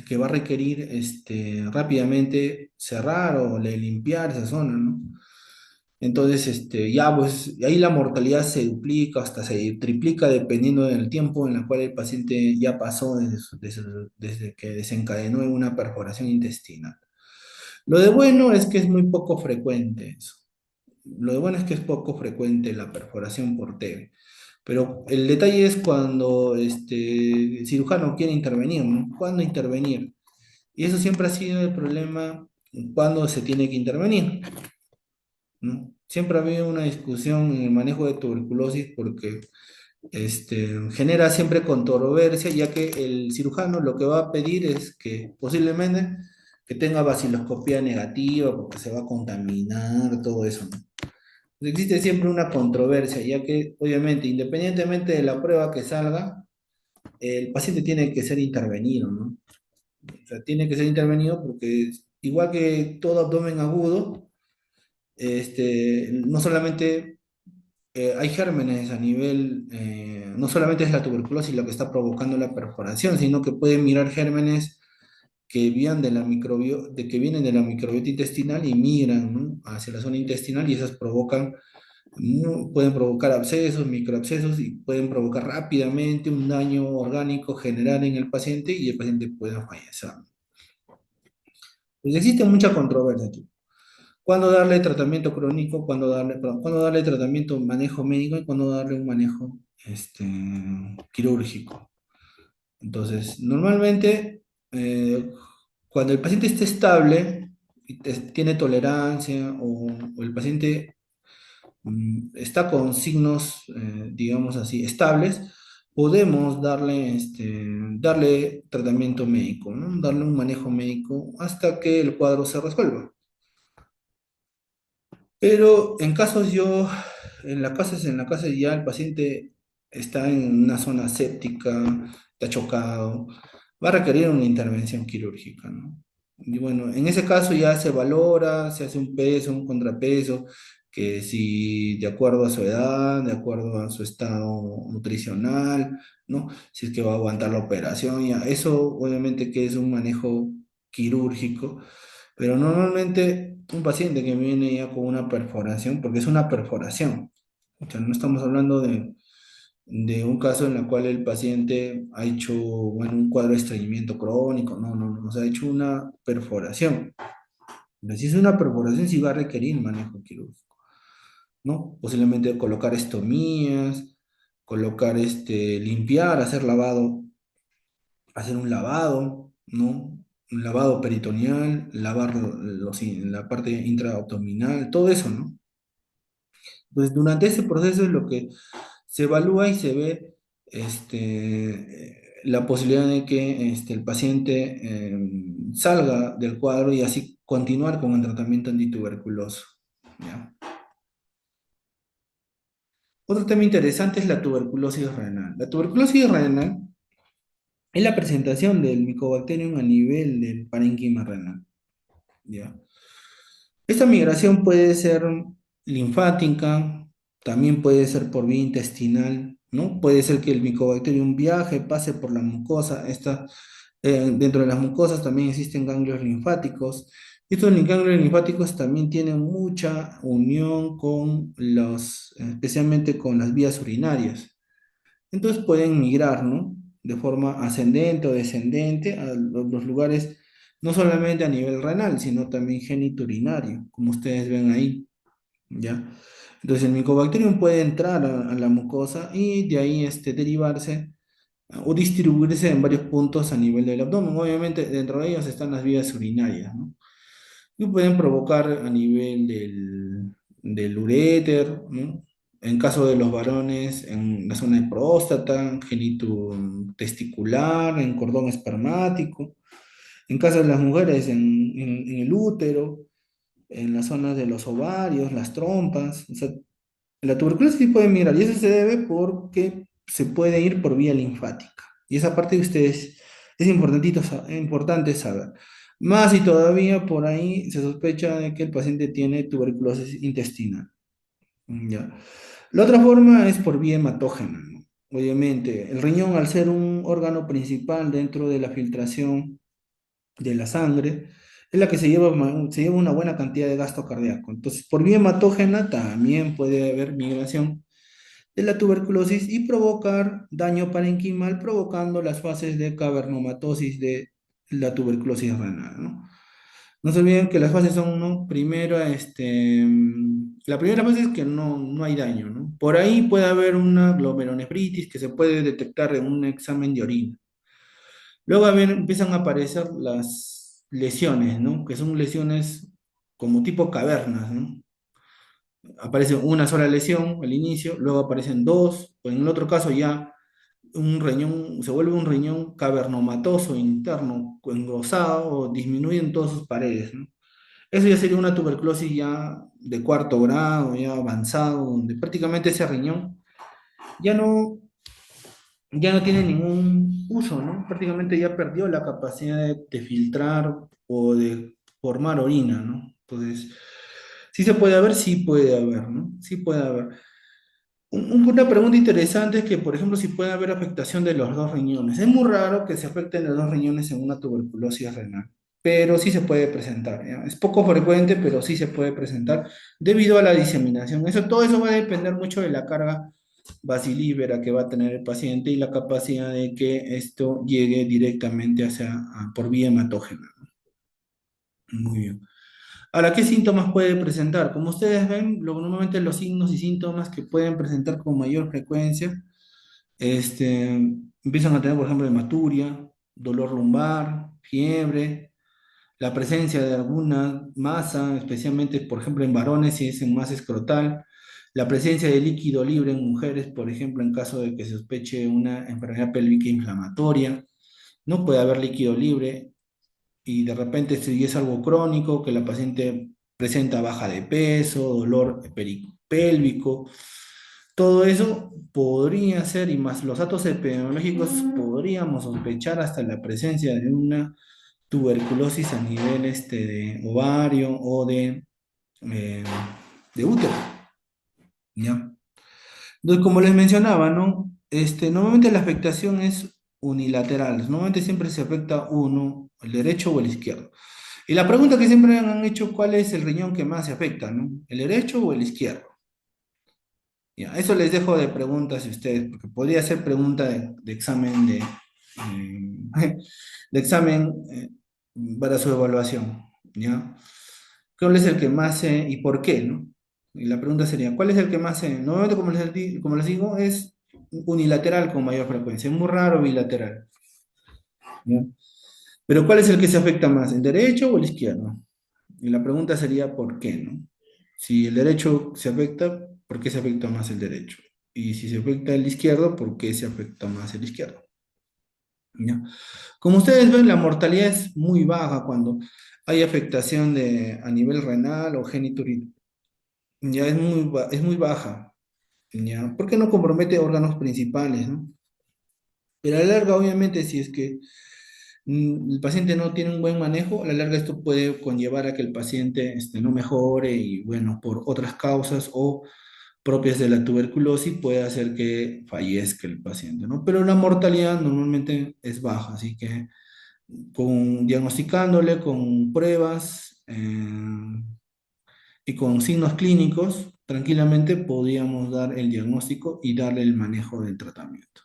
Que va a requerir rápidamente cerrar o limpiar esa zona, ¿no? Entonces, ya pues ahí la mortalidad se duplica, hasta se triplica dependiendo del tiempo en el cual el paciente ya pasó desde que desencadenó en una perforación intestinal. Lo de bueno es que es muy poco frecuente eso. Lo de bueno es que es poco frecuente la perforación por TEG. Pero el detalle es cuando el cirujano quiere intervenir, ¿no? ¿Cuándo intervenir? Y eso siempre ha sido el problema cuando se tiene que intervenir, ¿no? Siempre ha habido una discusión en el manejo de tuberculosis porque genera siempre controversia, ya que el cirujano lo que va a pedir es que posiblemente que tenga vaciloscopía negativa porque se va a contaminar, todo eso, ¿no? Existe siempre una controversia, ya que obviamente, independientemente de la prueba que salga, el paciente tiene que ser intervenido, ¿no? O sea, tiene que ser intervenido porque igual que todo abdomen agudo, no solamente hay gérmenes a nivel, no solamente es la tuberculosis lo que está provocando la perforación, sino que pueden mirar gérmenes que vienen de que vienen de la microbiota intestinal y migran, ¿no? Hacia la zona intestinal y esas pueden provocar abscesos, microabscesos y pueden provocar rápidamente un daño orgánico general en el paciente y el paciente puede fallecer. Pues existe mucha controversia aquí. ¿Cuándo darle tratamiento crónico? ¿Cuándo darle tratamiento manejo médico? ¿Y cuándo darle un manejo quirúrgico? Entonces, normalmente, cuando el paciente esté estable y tiene tolerancia o el paciente está con signos, digamos así, estables, podemos darle tratamiento médico, ¿no? Darle un manejo médico hasta que el cuadro se resuelva. Pero en la casa ya el paciente está en una zona séptica, está chocado, va a requerir una intervención quirúrgica, ¿no? Y bueno, en ese caso ya se valora, se hace un peso, un contrapeso, que si de acuerdo a su edad, de acuerdo a su estado nutricional, ¿no? Si es que va a aguantar la operación, ya. Eso obviamente que es un manejo quirúrgico, pero normalmente un paciente que viene ya con una perforación, porque es una perforación, o sea, no estamos hablando de un caso en el cual el paciente ha hecho, bueno, un cuadro de estreñimiento crónico, no, no, no, o sea, ha hecho una perforación. Pero si es una perforación, sí va a requerir manejo quirúrgico, ¿no? Posiblemente colocar estomías, limpiar, hacer un lavado, ¿no? un lavado peritoneal, lavar la parte intraabdominal, todo eso, ¿no? Pues durante ese proceso es lo que se evalúa y se ve la posibilidad de que el paciente salga del cuadro y así continuar con el tratamiento antituberculoso. ¿Ya? Otro tema interesante es la tuberculosis renal. La tuberculosis renal es la presentación del Mycobacterium a nivel del parénquima renal. ¿Ya? Esta migración puede ser linfática, también puede ser por vía intestinal, ¿no? Puede ser que el Mycobacterium viaje, pase por la mucosa. Dentro de las mucosas también existen ganglios linfáticos. Estos ganglios linfáticos también tienen mucha unión con especialmente con las vías urinarias. Entonces pueden migrar, ¿no? De forma ascendente o descendente a los lugares, no solamente a nivel renal, sino también genitourinario, como ustedes ven ahí, ¿ya? Entonces el Mycobacterium puede entrar a la mucosa y de ahí derivarse o distribuirse en varios puntos a nivel del abdomen. Obviamente dentro de ellos están las vías urinarias, ¿no? Y pueden provocar a nivel del uréter, ¿no? En caso de los varones, en la zona de próstata, genito testicular, en cordón espermático. En caso de las mujeres, en el útero, en las zonas de los ovarios, las trompas. O sea, la tuberculosis sí puede migrar y eso se debe porque se puede ir por vía linfática. Y esa parte de ustedes es importante saber. Más y todavía por ahí se sospecha de que el paciente tiene tuberculosis intestinal. ¿Ya? La otra forma es por vía hematógena, ¿no? Obviamente, el riñón al ser un órgano principal dentro de la filtración de la sangre, es la que se lleva una buena cantidad de gasto cardíaco. Entonces, por vía hematógena también puede haber migración de la tuberculosis y provocar daño parenquimal, provocando las fases de cavernomatosis de la tuberculosis renal, ¿no? No se olviden que las fases son, ¿no? Primero, la primera fase es que no hay daño, ¿no? Por ahí puede haber una glomerulonefritis que se puede detectar en un examen de orina. Luego empiezan a aparecer las lesiones, ¿no? Que son lesiones como tipo cavernas, ¿no? Aparece una sola lesión al inicio, luego aparecen dos, o en el otro caso ya un riñón, se vuelve un riñón cavernomatoso interno, engrosado, o disminuyen todas sus paredes, ¿no? Eso ya sería una tuberculosis ya de cuarto grado, ya avanzado, donde prácticamente ese riñón ya no, ya no tiene ningún uso, ¿no? Prácticamente ya perdió la capacidad de filtrar o de formar orina, ¿no? Entonces, sí se puede haber, sí puede haber, ¿no? Sí puede haber. Una pregunta interesante es que, por ejemplo, si puede haber afectación de los dos riñones. Es muy raro que se afecten los dos riñones en una tuberculosis renal, pero sí se puede presentar, ¿ya? Es poco frecuente, pero sí se puede presentar debido a la diseminación. Todo eso va a depender mucho de la carga bacilífera que va a tener el paciente y la capacidad de que esto llegue directamente por vía hematógena. Muy bien. Ahora, ¿qué síntomas puede presentar? Como ustedes ven, normalmente los signos y síntomas que pueden presentar con mayor frecuencia, este, empiezan a tener, por ejemplo, hematuria, dolor lumbar, fiebre, la presencia de alguna masa, especialmente, por ejemplo, en varones, si es en masa escrotal, la presencia de líquido libre en mujeres, por ejemplo, en caso de que se sospeche una enfermedad pélvica inflamatoria, no puede haber líquido libre y de repente si es algo crónico, que la paciente presenta baja de peso, dolor peripélvico, todo eso podría ser, y más los datos epidemiológicos, podríamos sospechar hasta la presencia de una tuberculosis a nivel de ovario o eh, de útero, ¿ya? Entonces, como les mencionaba, ¿no? Normalmente la afectación es unilateral, normalmente siempre se afecta uno, el derecho o el izquierdo. Y la pregunta que siempre han hecho, ¿cuál es el riñón que más se afecta, ¿no? ¿El derecho o el izquierdo? Ya, eso les dejo de preguntas a ustedes, porque podría ser pregunta de examen de examen para su evaluación, ¿ya? ¿Cuál es el que más y por qué, ¿no? Y la pregunta sería, ¿cuál es el que más normalmente, como les digo, es unilateral con mayor frecuencia, es muy raro bilateral, ¿ya? Pero ¿cuál es el que se afecta más, el derecho o el izquierdo? Y la pregunta sería ¿por qué, no? Si el derecho se afecta, ¿por qué se afecta más el derecho? Y si se afecta el izquierdo, ¿por qué se afecta más el izquierdo? ¿Ya? Como ustedes ven, la mortalidad es muy baja cuando hay afectación a nivel renal o genitourinario. Ya es muy baja, ¿ya? Porque no compromete órganos principales, ¿no? Pero a la larga, obviamente, si es que el paciente no tiene un buen manejo, a la larga esto puede conllevar a que el paciente no mejore y, bueno, por otras causas o propias de la tuberculosis puede hacer que fallezca el paciente, ¿no? Pero la mortalidad normalmente es baja, así que diagnosticándole con pruebas y con signos clínicos, tranquilamente podríamos dar el diagnóstico y darle el manejo del tratamiento.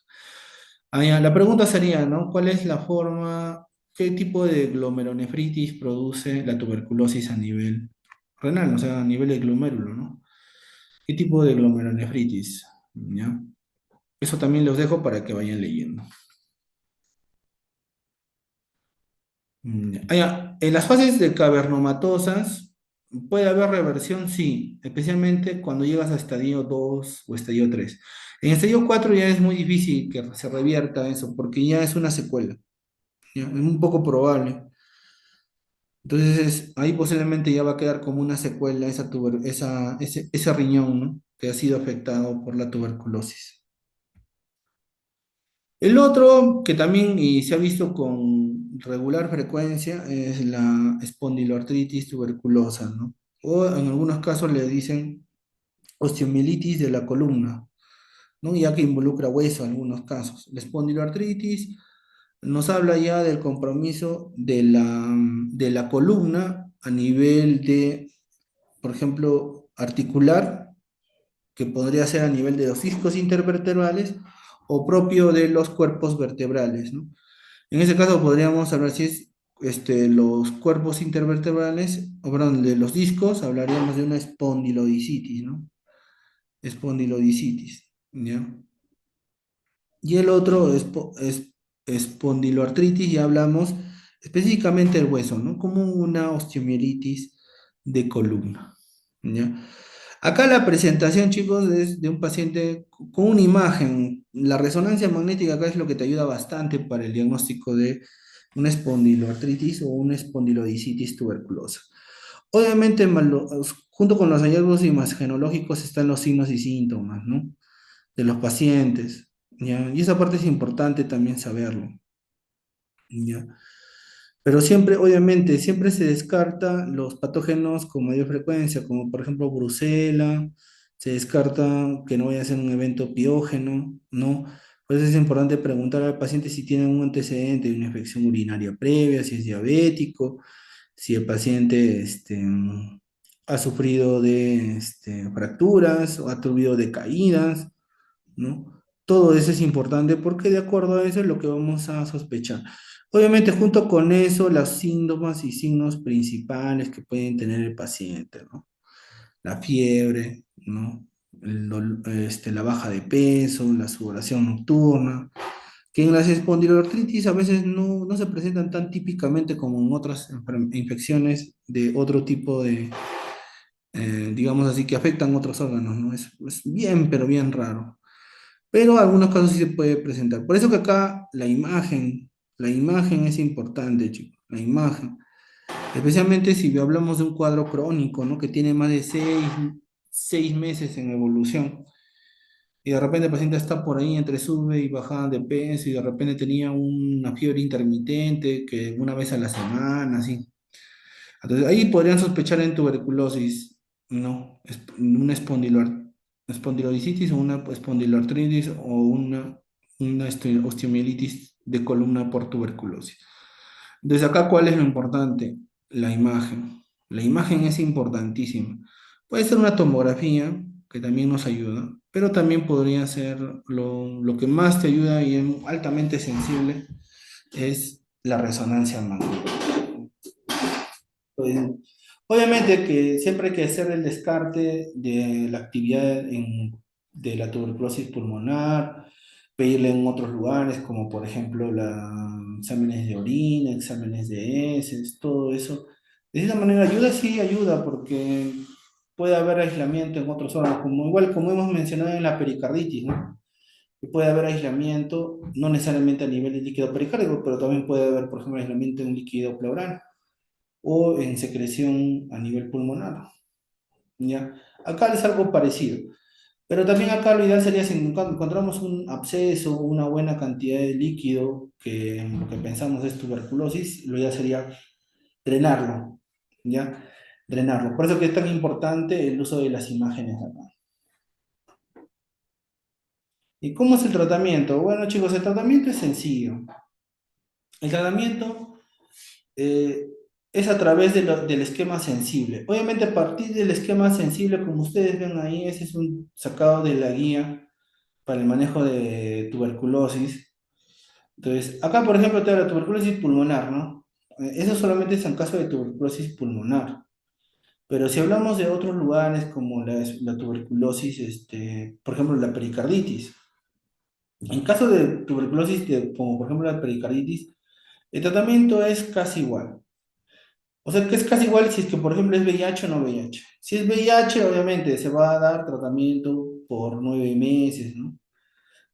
Ah, ya, la pregunta sería, ¿no? ¿Cuál es la forma, qué tipo de glomerulonefritis produce la tuberculosis a nivel renal, o sea, a nivel de glomérulo, ¿no? ¿Qué tipo de glomerulonefritis? ¿Ya? Eso también los dejo para que vayan leyendo. Ya. Ah, ya, en las fases de cavernomatosas puede haber reversión, sí, especialmente cuando llegas a estadio 2 o estadio 3. En estadio 4 ya es muy difícil que se revierta eso, porque ya es una secuela, ya, es un poco probable. Entonces, ahí posiblemente ya va a quedar como una secuela ese riñón, ¿no? Que ha sido afectado por la tuberculosis. El otro que también y se ha visto con regular frecuencia es la espondiloartritis tuberculosa, ¿no? O en algunos casos le dicen osteomielitis de la columna, ¿no? Ya que involucra hueso en algunos casos. La espondiloartritis nos habla ya del compromiso de la columna a nivel de, por ejemplo, articular, que podría ser a nivel de los discos intervertebrales o propio de los cuerpos vertebrales, ¿no? En ese caso podríamos hablar si es los cuerpos intervertebrales, o perdón, de los discos, hablaríamos de una espondilodicitis, ¿no? Espondilodicitis, ¿ya? Y el otro es espondiloartritis, ya hablamos específicamente del hueso, ¿no? Como una osteomielitis de columna, ¿ya? Acá la presentación, chicos, es de un paciente con una imagen. La resonancia magnética acá es lo que te ayuda bastante para el diagnóstico de una espondiloartritis o una espondilodicitis tuberculosa. Obviamente, junto con los hallazgos imagenológicos están los signos y síntomas, ¿no? De los pacientes, ¿ya? Y esa parte es importante también saberlo, ¿ya? Pero siempre, obviamente, siempre se descarta los patógenos con mayor frecuencia, como por ejemplo brucela, se descarta que no vaya a ser un evento piógeno, ¿no? Por eso es importante preguntar al paciente si tiene un antecedente de una infección urinaria previa, si es diabético, si el paciente ha sufrido de fracturas o ha sufrido de caídas, ¿no? Todo eso es importante porque de acuerdo a eso es lo que vamos a sospechar. Obviamente, junto con eso, los síntomas y signos principales que pueden tener el paciente, ¿no? La fiebre, ¿no? La baja de peso, la sudoración nocturna, que en las espondiloartritis a veces no se presentan tan típicamente como en otras infecciones de otro tipo digamos así, que afectan otros órganos, ¿no? Es bien, pero bien raro. Pero algunos casos sí se puede presentar. Por eso que acá la imagen es importante, chicos, la imagen. Especialmente si hablamos de un cuadro crónico, ¿no? Que tiene más de 6 meses en evolución. Y de repente el paciente está por ahí entre sube y bajada de peso y de repente tenía una fiebre intermitente que una vez a la semana, así. Entonces ahí podrían sospechar en tuberculosis, ¿no? Una espondilodicitis o una espondiloartritis o una osteomielitis de columna por tuberculosis. Desde acá, ¿cuál es lo importante? La imagen. La imagen es importantísima. Puede ser una tomografía, que también nos ayuda, pero también podría ser lo que más te ayuda y es altamente sensible, es la resonancia magnética. Pues, obviamente que siempre hay que hacer el descarte de la actividad de la tuberculosis pulmonar, pedirle en otros lugares, como por ejemplo exámenes de orina, exámenes de heces, todo eso. De esa manera ayuda, sí ayuda, porque puede haber aislamiento en otros órganos, como igual como hemos mencionado en la pericarditis, ¿no? Que puede haber aislamiento, no necesariamente a nivel de líquido pericárdico, pero también puede haber, por ejemplo, aislamiento en líquido pleural o en secreción a nivel pulmonar, ¿ya? Acá es algo parecido. Pero también acá lo ideal sería si encontramos un absceso, una buena cantidad de líquido, que lo que pensamos es tuberculosis, lo ideal sería drenarlo, ¿ya? Drenarlo. Por eso que es tan importante el uso de las imágenes acá. ¿Y cómo es el tratamiento? Bueno, chicos, el tratamiento es sencillo. El tratamiento eh, es a través del esquema sensible. Obviamente, a partir del esquema sensible, como ustedes ven ahí, ese es un sacado de la guía para el manejo de tuberculosis. Entonces, acá, por ejemplo, te da la tuberculosis pulmonar, ¿no? Eso solamente es en caso de tuberculosis pulmonar. Pero si hablamos de otros lugares como la tuberculosis, por ejemplo, la pericarditis. En caso de tuberculosis, como por ejemplo la pericarditis, el tratamiento es casi igual. O sea, que es casi igual si es que, por ejemplo, es VIH o no VIH. Si es VIH, obviamente se va a dar tratamiento por 9 meses, ¿no?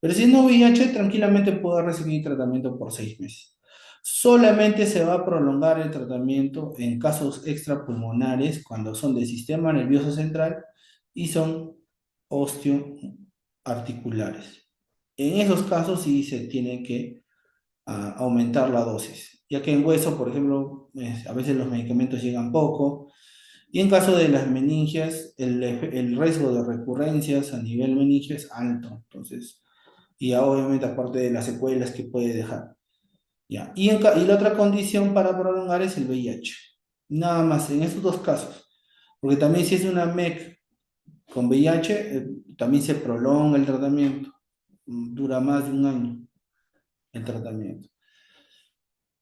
Pero si no VIH, tranquilamente puede recibir tratamiento por 6 meses. Solamente se va a prolongar el tratamiento en casos extrapulmonares cuando son del sistema nervioso central y son osteoarticulares. En esos casos sí se tiene que aumentar la dosis, ya que en hueso, por ejemplo, a veces los medicamentos llegan poco, y en caso de las meningias, el riesgo de recurrencias a nivel meningio es alto, entonces, y obviamente aparte de las secuelas que puede dejar. Ya. Y la otra condición para prolongar es el VIH. Nada más, en esos dos casos. Porque también si es una MEC con VIH, también se prolonga el tratamiento. Dura más de un año el tratamiento.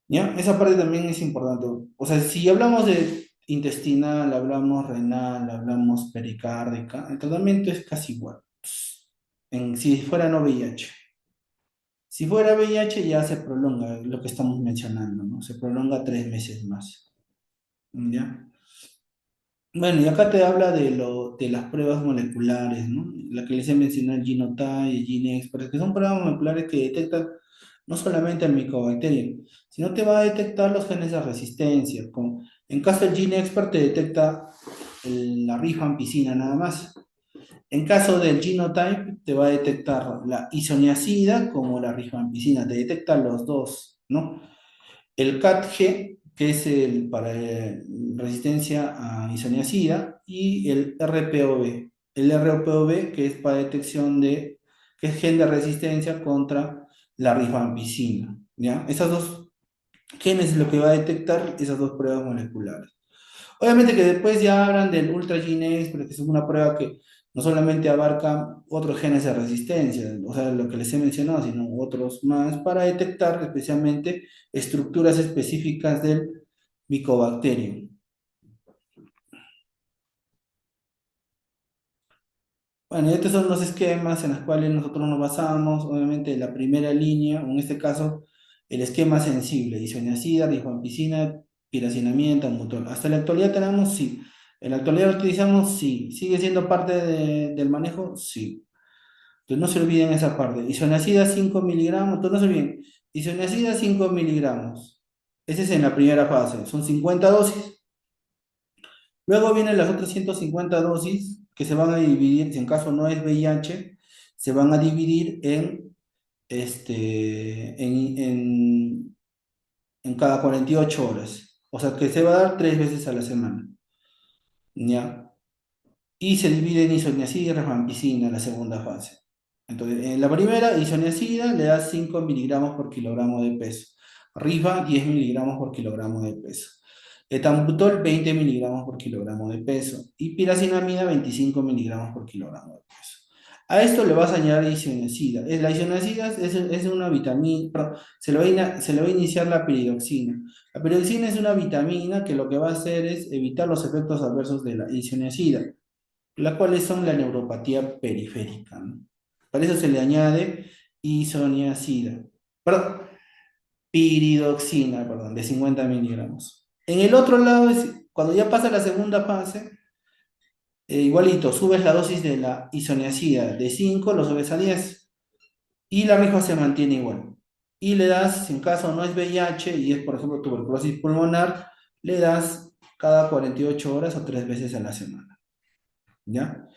¿Ya? Esa parte también es importante. O sea, si hablamos de intestinal, hablamos renal, hablamos pericárdica, el tratamiento es casi igual. Si fuera no VIH. Si fuera VIH ya se prolonga lo que estamos mencionando, ¿no? Se prolonga 3 meses más. ¿Ya? Bueno, y acá te habla de las pruebas moleculares, ¿no? La que les he mencionado, el Genotype y el GeneXpert, que son pruebas moleculares que detectan no solamente el Mycobacterium, sino te va a detectar los genes de resistencia. En caso del GeneXpert te detecta la rifampicina nada más. En caso del Genotype te va a detectar la isoniazida como la rifampicina, te detecta los dos, ¿no? El CATG, que es el para resistencia a isoniazida, y el RPOB. El RPOB, que es para detección que es gen de resistencia contra la rifampicina, ¿ya? Esas dos genes es lo que va a detectar esas dos pruebas moleculares. Obviamente que después ya hablan del Ultra Gene pero que es una prueba que no solamente abarca otros genes de resistencia, o sea, lo que les he mencionado, sino otros más, para detectar especialmente estructuras específicas del Mycobacterium. Bueno, estos son los esquemas en los cuales nosotros nos basamos. Obviamente, la primera línea, o en este caso, el esquema sensible: isoniazida, rifampicina, piracinamiento, mutol. Hasta la actualidad tenemos, sí. En la actualidad lo utilizamos, sí. ¿Sigue siendo parte del manejo? Sí. Entonces no se olviden esa parte. Isoniazida 5 miligramos, entonces no se olviden. Isoniazida 5 miligramos. Ese es en la primera fase. Son 50 dosis. Luego vienen las otras 150 dosis que se van a dividir, si en caso no es VIH, se van a dividir en cada 48 horas. O sea que se va a dar 3 veces a la semana. ¿Ya? Y se divide en isoniazida y rifampicina en la segunda fase. Entonces, en la primera, isoniazida le da 5 miligramos por kilogramo de peso. Rifa, 10 miligramos por kilogramo de peso. Etambutol, 20 miligramos por kilogramo de peso. Y piracinamida, 25 miligramos por kilogramo de peso. A esto le vas a añadir isoniazida. La isoniazida es una vitamina, perdón, se le va a iniciar la piridoxina. La piridoxina es una vitamina que lo que va a hacer es evitar los efectos adversos de la isoniazida, las cuales son la neuropatía periférica, ¿no? Para eso se le añade isoniazida. Perdón, piridoxina, perdón, de 50 miligramos. En el otro lado, cuando ya pasa la segunda fase, igualito, subes la dosis de la isoniazida de 5, lo subes a 10 y la rifa se mantiene igual. Y le das, si en caso no es VIH y es, por ejemplo, tuberculosis pulmonar, le das cada 48 horas o 3 veces a la semana. ¿Ya?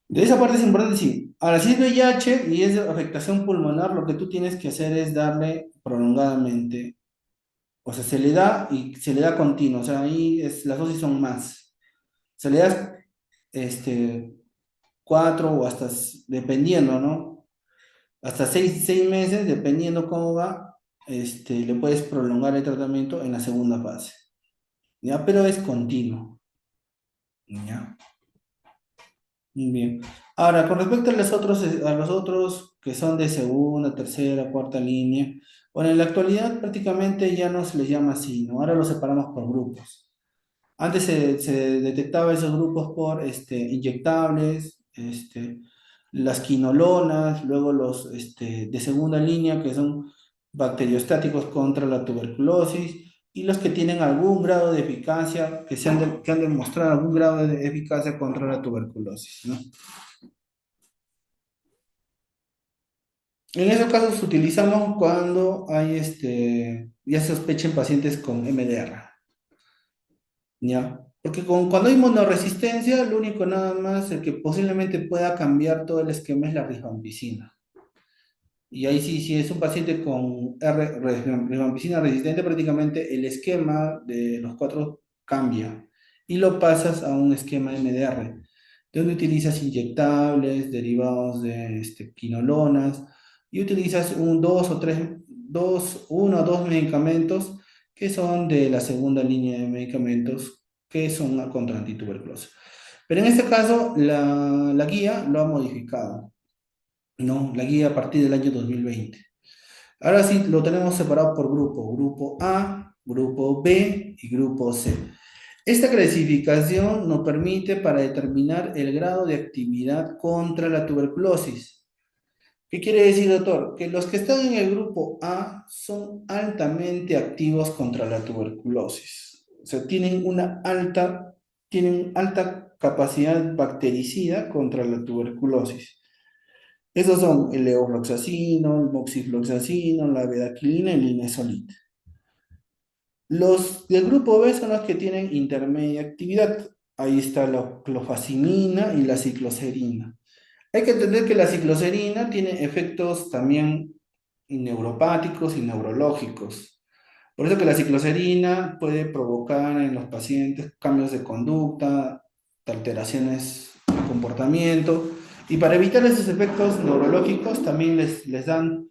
De esa parte es importante, sí. Ahora, si es VIH y es de afectación pulmonar, lo que tú tienes que hacer es darle prolongadamente. O sea, se le da y se le da continuo. O sea, ahí las dosis son más. Se le da este, 4 o hasta, dependiendo, ¿no? Hasta 6 meses, dependiendo cómo va, le puedes prolongar el tratamiento en la segunda fase. ¿Ya? Pero es continuo. ¿Ya? Muy bien. Ahora, con respecto a los otros que son de segunda, tercera, cuarta línea, bueno, en la actualidad prácticamente ya no se les llama así, ¿no? Ahora los separamos por grupos. Antes se detectaba esos grupos por inyectables, las quinolonas, luego los de segunda línea, que son bacteriostáticos contra la tuberculosis, y los que tienen algún grado de eficacia, que han demostrado algún grado de eficacia contra la tuberculosis, ¿no? En esos casos utilizamos cuando hay ya se sospecha en pacientes con MDR. ¿Ya? Porque cuando hay monoresistencia, lo único nada más el que posiblemente pueda cambiar todo el esquema es la rifampicina. Y ahí sí, si es un paciente con rifampicina resistente, prácticamente el esquema de los cuatro cambia y lo pasas a un esquema MDR, donde utilizas inyectables, derivados de quinolonas y utilizas uno o dos medicamentos que son de la segunda línea de medicamentos que son contra antituberculosis. Pero en este caso, la guía lo ha modificado, ¿no? La guía a partir del año 2020. Ahora sí lo tenemos separado por grupo A, grupo B y grupo C. Esta clasificación nos permite para determinar el grado de actividad contra la tuberculosis. ¿Qué quiere decir, doctor? Que los que están en el grupo A son altamente activos contra la tuberculosis. O sea, tienen alta capacidad bactericida contra la tuberculosis. Esos son el levofloxacino, el moxifloxacino, la bedaquilina y el linezolid. Los del grupo B son los que tienen intermedia actividad. Ahí está la clofazimina y la cicloserina. Hay que entender que la cicloserina tiene efectos también neuropáticos y neurológicos. Por eso que la cicloserina puede provocar en los pacientes cambios de conducta, alteraciones de comportamiento. Y para evitar esos efectos neurológicos también les dan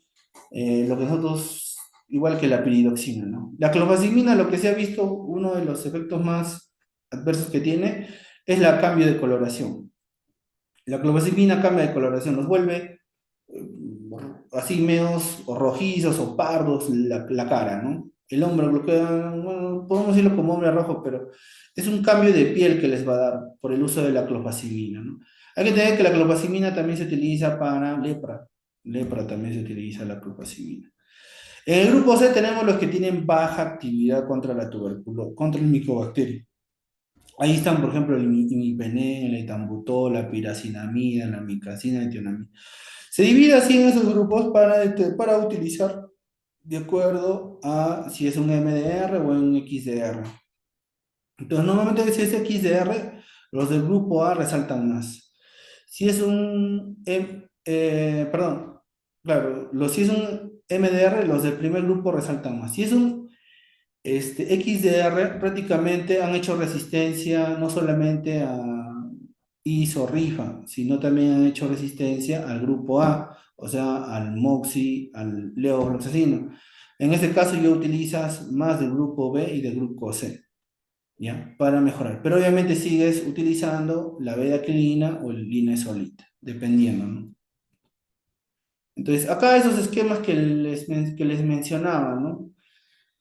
lo que nosotros, igual que la piridoxina, ¿no? La clofazimina, lo que se ha visto, uno de los efectos más adversos que tiene es el cambio de coloración. La clofazimina cambia de coloración, los vuelve así medios o rojizos o pardos la cara, ¿no? El hombre lo queda, bueno, podemos decirlo como hombre rojo, pero es un cambio de piel que les va a dar por el uso de la clofazimina, ¿no? Hay que tener que la clofazimina también se utiliza para lepra. Lepra también se utiliza la clofazimina. En el grupo C tenemos los que tienen baja actividad contra la tuberculosis, contra el micobacterio. Ahí están, por ejemplo, el imipenem, el etambutol, la piracinamida, la micacina, el tionamida. Se divide así en esos grupos para utilizar de acuerdo a si es un MDR o un XDR. Entonces, normalmente si es XDR, los del grupo A resaltan más. Si es perdón, claro, si es un MDR, los del primer grupo resaltan más. Si es un XDR, prácticamente han hecho resistencia no solamente a ISO-RIFA, sino también han hecho resistencia al grupo A, o sea, al MOXI, al levofloxacino. En este caso, yo utilizas más del grupo B y del grupo C, ¿ya? Para mejorar. Pero obviamente sigues utilizando la bedaquilina o el linezolid, dependiendo, ¿no? Entonces, acá esos esquemas que les mencionaba, ¿no?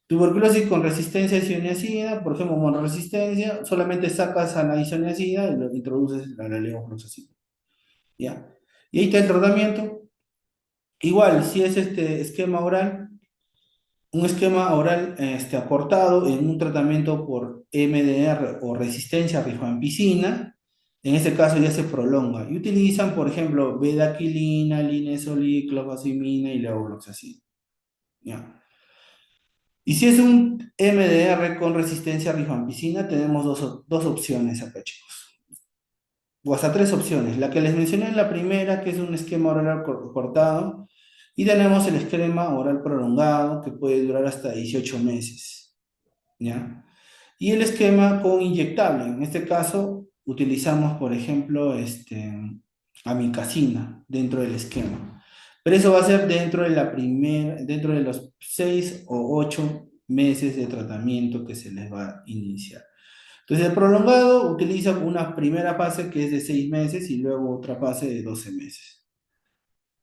Tuberculosis con resistencia a isoniazida, por ejemplo, monoresistencia, solamente sacas a la isoniazida y lo introduces a la levofloxacina, ¿ya? Y ahí está el tratamiento. Igual, si es este esquema oral, un esquema oral acortado en un tratamiento por MDR o resistencia a rifampicina. En este caso ya se prolonga. Y utilizan, por ejemplo, bedaquilina, linezolid, clofazimina y levofloxacina. ¿Ya? Y si es un MDR con resistencia a rifampicina, tenemos dos opciones acá, chicos. O hasta tres opciones. La que les mencioné en la primera, que es un esquema oral cortado, y tenemos el esquema oral prolongado, que puede durar hasta 18 meses, ¿ya? Y el esquema con inyectable. En este caso, utilizamos, por ejemplo, amicacina dentro del esquema. Pero eso va a ser dentro de los 6 o 8 meses de tratamiento que se les va a iniciar. Entonces, el prolongado utiliza una primera fase que es de 6 meses y luego otra fase de 12 meses.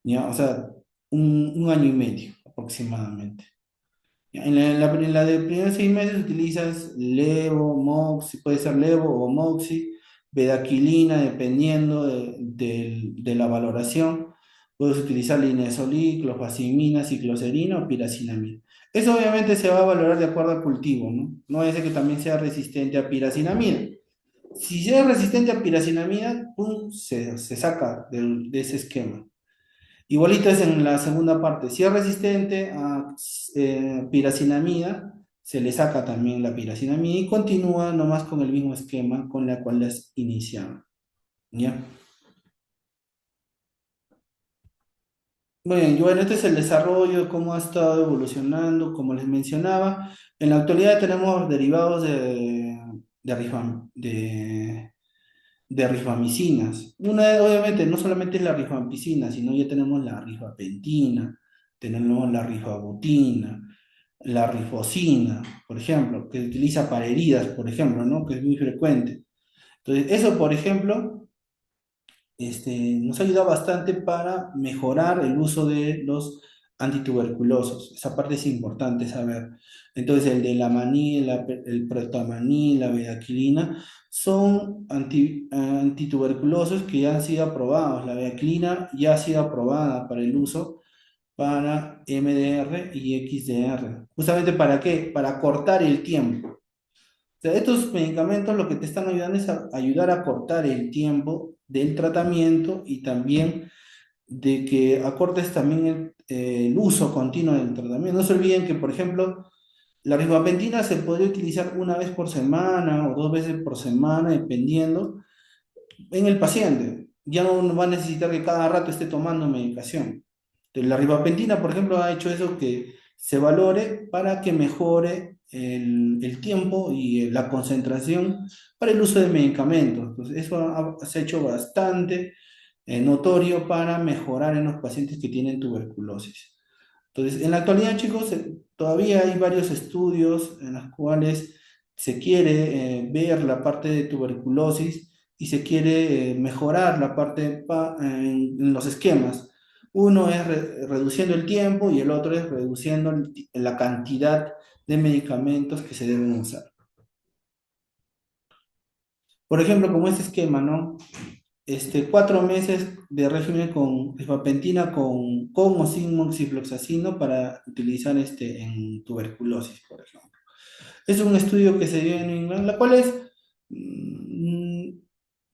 ¿Ya? O sea, un año y medio aproximadamente. ¿Ya? En la de primeros 6 meses utilizas levo, moxi, puede ser levo o moxi, bedaquilina, dependiendo de la valoración. Puedes utilizar linezolid, clofazimina, cicloserina o piracinamida. Eso obviamente se va a valorar de acuerdo al cultivo, ¿no? No es que también sea resistente a piracinamida. Si ya es resistente a piracinamida, pum, se saca de ese esquema. Igualito es en la segunda parte. Si es resistente a piracinamida, se le saca también la piracinamida y continúa nomás con el mismo esquema con la cual las iniciaban. ¿Ya? Bueno, este es el desarrollo, cómo ha estado evolucionando, como les mencionaba. En la actualidad tenemos derivados de rifamicinas. Obviamente, no solamente es la rifampicina, sino ya tenemos la rifapentina, tenemos la rifabutina, la rifocina, por ejemplo, que se utiliza para heridas, por ejemplo, ¿no? Que es muy frecuente. Entonces, eso, por ejemplo, nos ha ayudado bastante para mejorar el uso de los antituberculosos. Esa parte es importante saber. Entonces, el de la manila, el protamani, la bedaquilina, son antituberculosos que ya han sido aprobados. La bedaquilina ya ha sido aprobada para el uso para MDR y XDR. ¿Justamente para qué? Para cortar el tiempo. O sea, estos medicamentos lo que te están ayudando es a ayudar a cortar el tiempo del tratamiento y también de que acortes también el uso continuo del tratamiento. No se olviden que, por ejemplo, la rifampicina se podría utilizar una vez por semana o 2 veces por semana, dependiendo en el paciente. Ya no va a necesitar que cada rato esté tomando medicación. Entonces, la rifampicina, por ejemplo, ha hecho eso que se valore para que mejore el tiempo y la concentración para el uso de medicamentos. Entonces, eso se ha hecho bastante notorio para mejorar en los pacientes que tienen tuberculosis. Entonces, en la actualidad, chicos, todavía hay varios estudios en los cuales se quiere ver la parte de tuberculosis y se quiere mejorar la parte en los esquemas. Uno es reduciendo el tiempo y el otro es reduciendo la cantidad de medicamentos que se deben usar. Por ejemplo, como este esquema, ¿no? 4 meses de régimen con rifampicina con o sin moxifloxacino para utilizar en tuberculosis, por ejemplo. Es un estudio que se dio en England, la cual mm,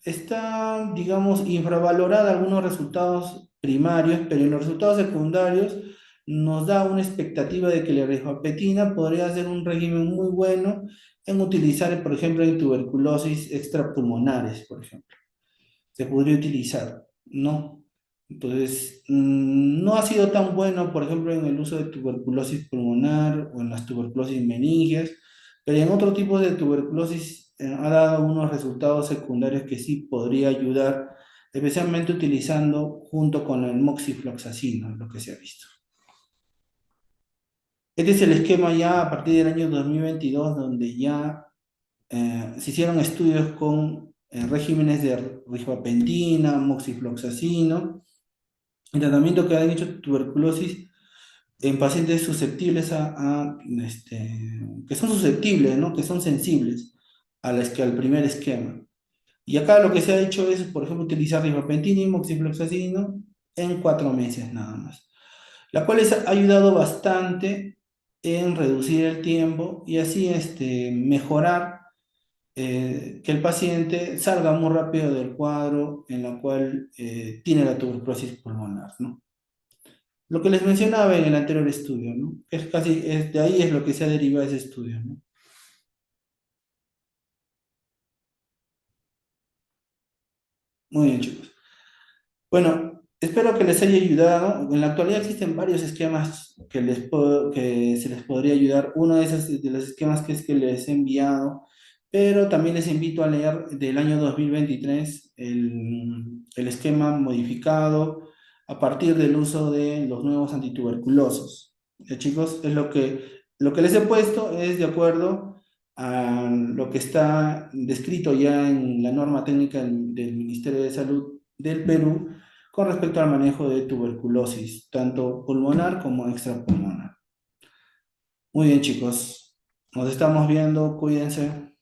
está, digamos, infravalorada algunos resultados primarios, pero en los resultados secundarios nos da una expectativa de que la rifampicina podría ser un régimen muy bueno en utilizar, por ejemplo, en tuberculosis extrapulmonares, por ejemplo se podría utilizar, ¿no? Entonces, no ha sido tan bueno, por ejemplo, en el uso de tuberculosis pulmonar o en las tuberculosis meningias, pero en otro tipo de tuberculosis ha dado unos resultados secundarios que sí podría ayudar, especialmente utilizando junto con el moxifloxacino, lo que se ha visto. Este es el esquema ya a partir del año 2022, donde ya se hicieron estudios con regímenes de rifampicina, moxifloxacino, el tratamiento que han hecho tuberculosis en pacientes susceptibles que son susceptibles, ¿no? Que son sensibles al primer esquema. Y acá lo que se ha hecho es, por ejemplo, utilizar rifampicina y moxifloxacino en 4 meses nada más, la cual ha ayudado bastante en reducir el tiempo y así mejorar que el paciente salga muy rápido del cuadro en la cual tiene la tuberculosis pulmonar, ¿no? Lo que les mencionaba en el anterior estudio, ¿no? Es casi, de ahí es lo que se ha derivado ese estudio, ¿no? Muy bien, chicos. Bueno, espero que les haya ayudado. En la actualidad existen varios esquemas que se les podría ayudar. Uno de esos de los esquemas que es que les he enviado, pero también les invito a leer del año 2023 el esquema modificado a partir del uso de los nuevos antituberculosos. Chicos, es lo que les he puesto es de acuerdo a lo que está descrito ya en la norma técnica del Ministerio de Salud del Perú con respecto al manejo de tuberculosis, tanto pulmonar como extrapulmonar. Muy bien, chicos. Nos estamos viendo. Cuídense.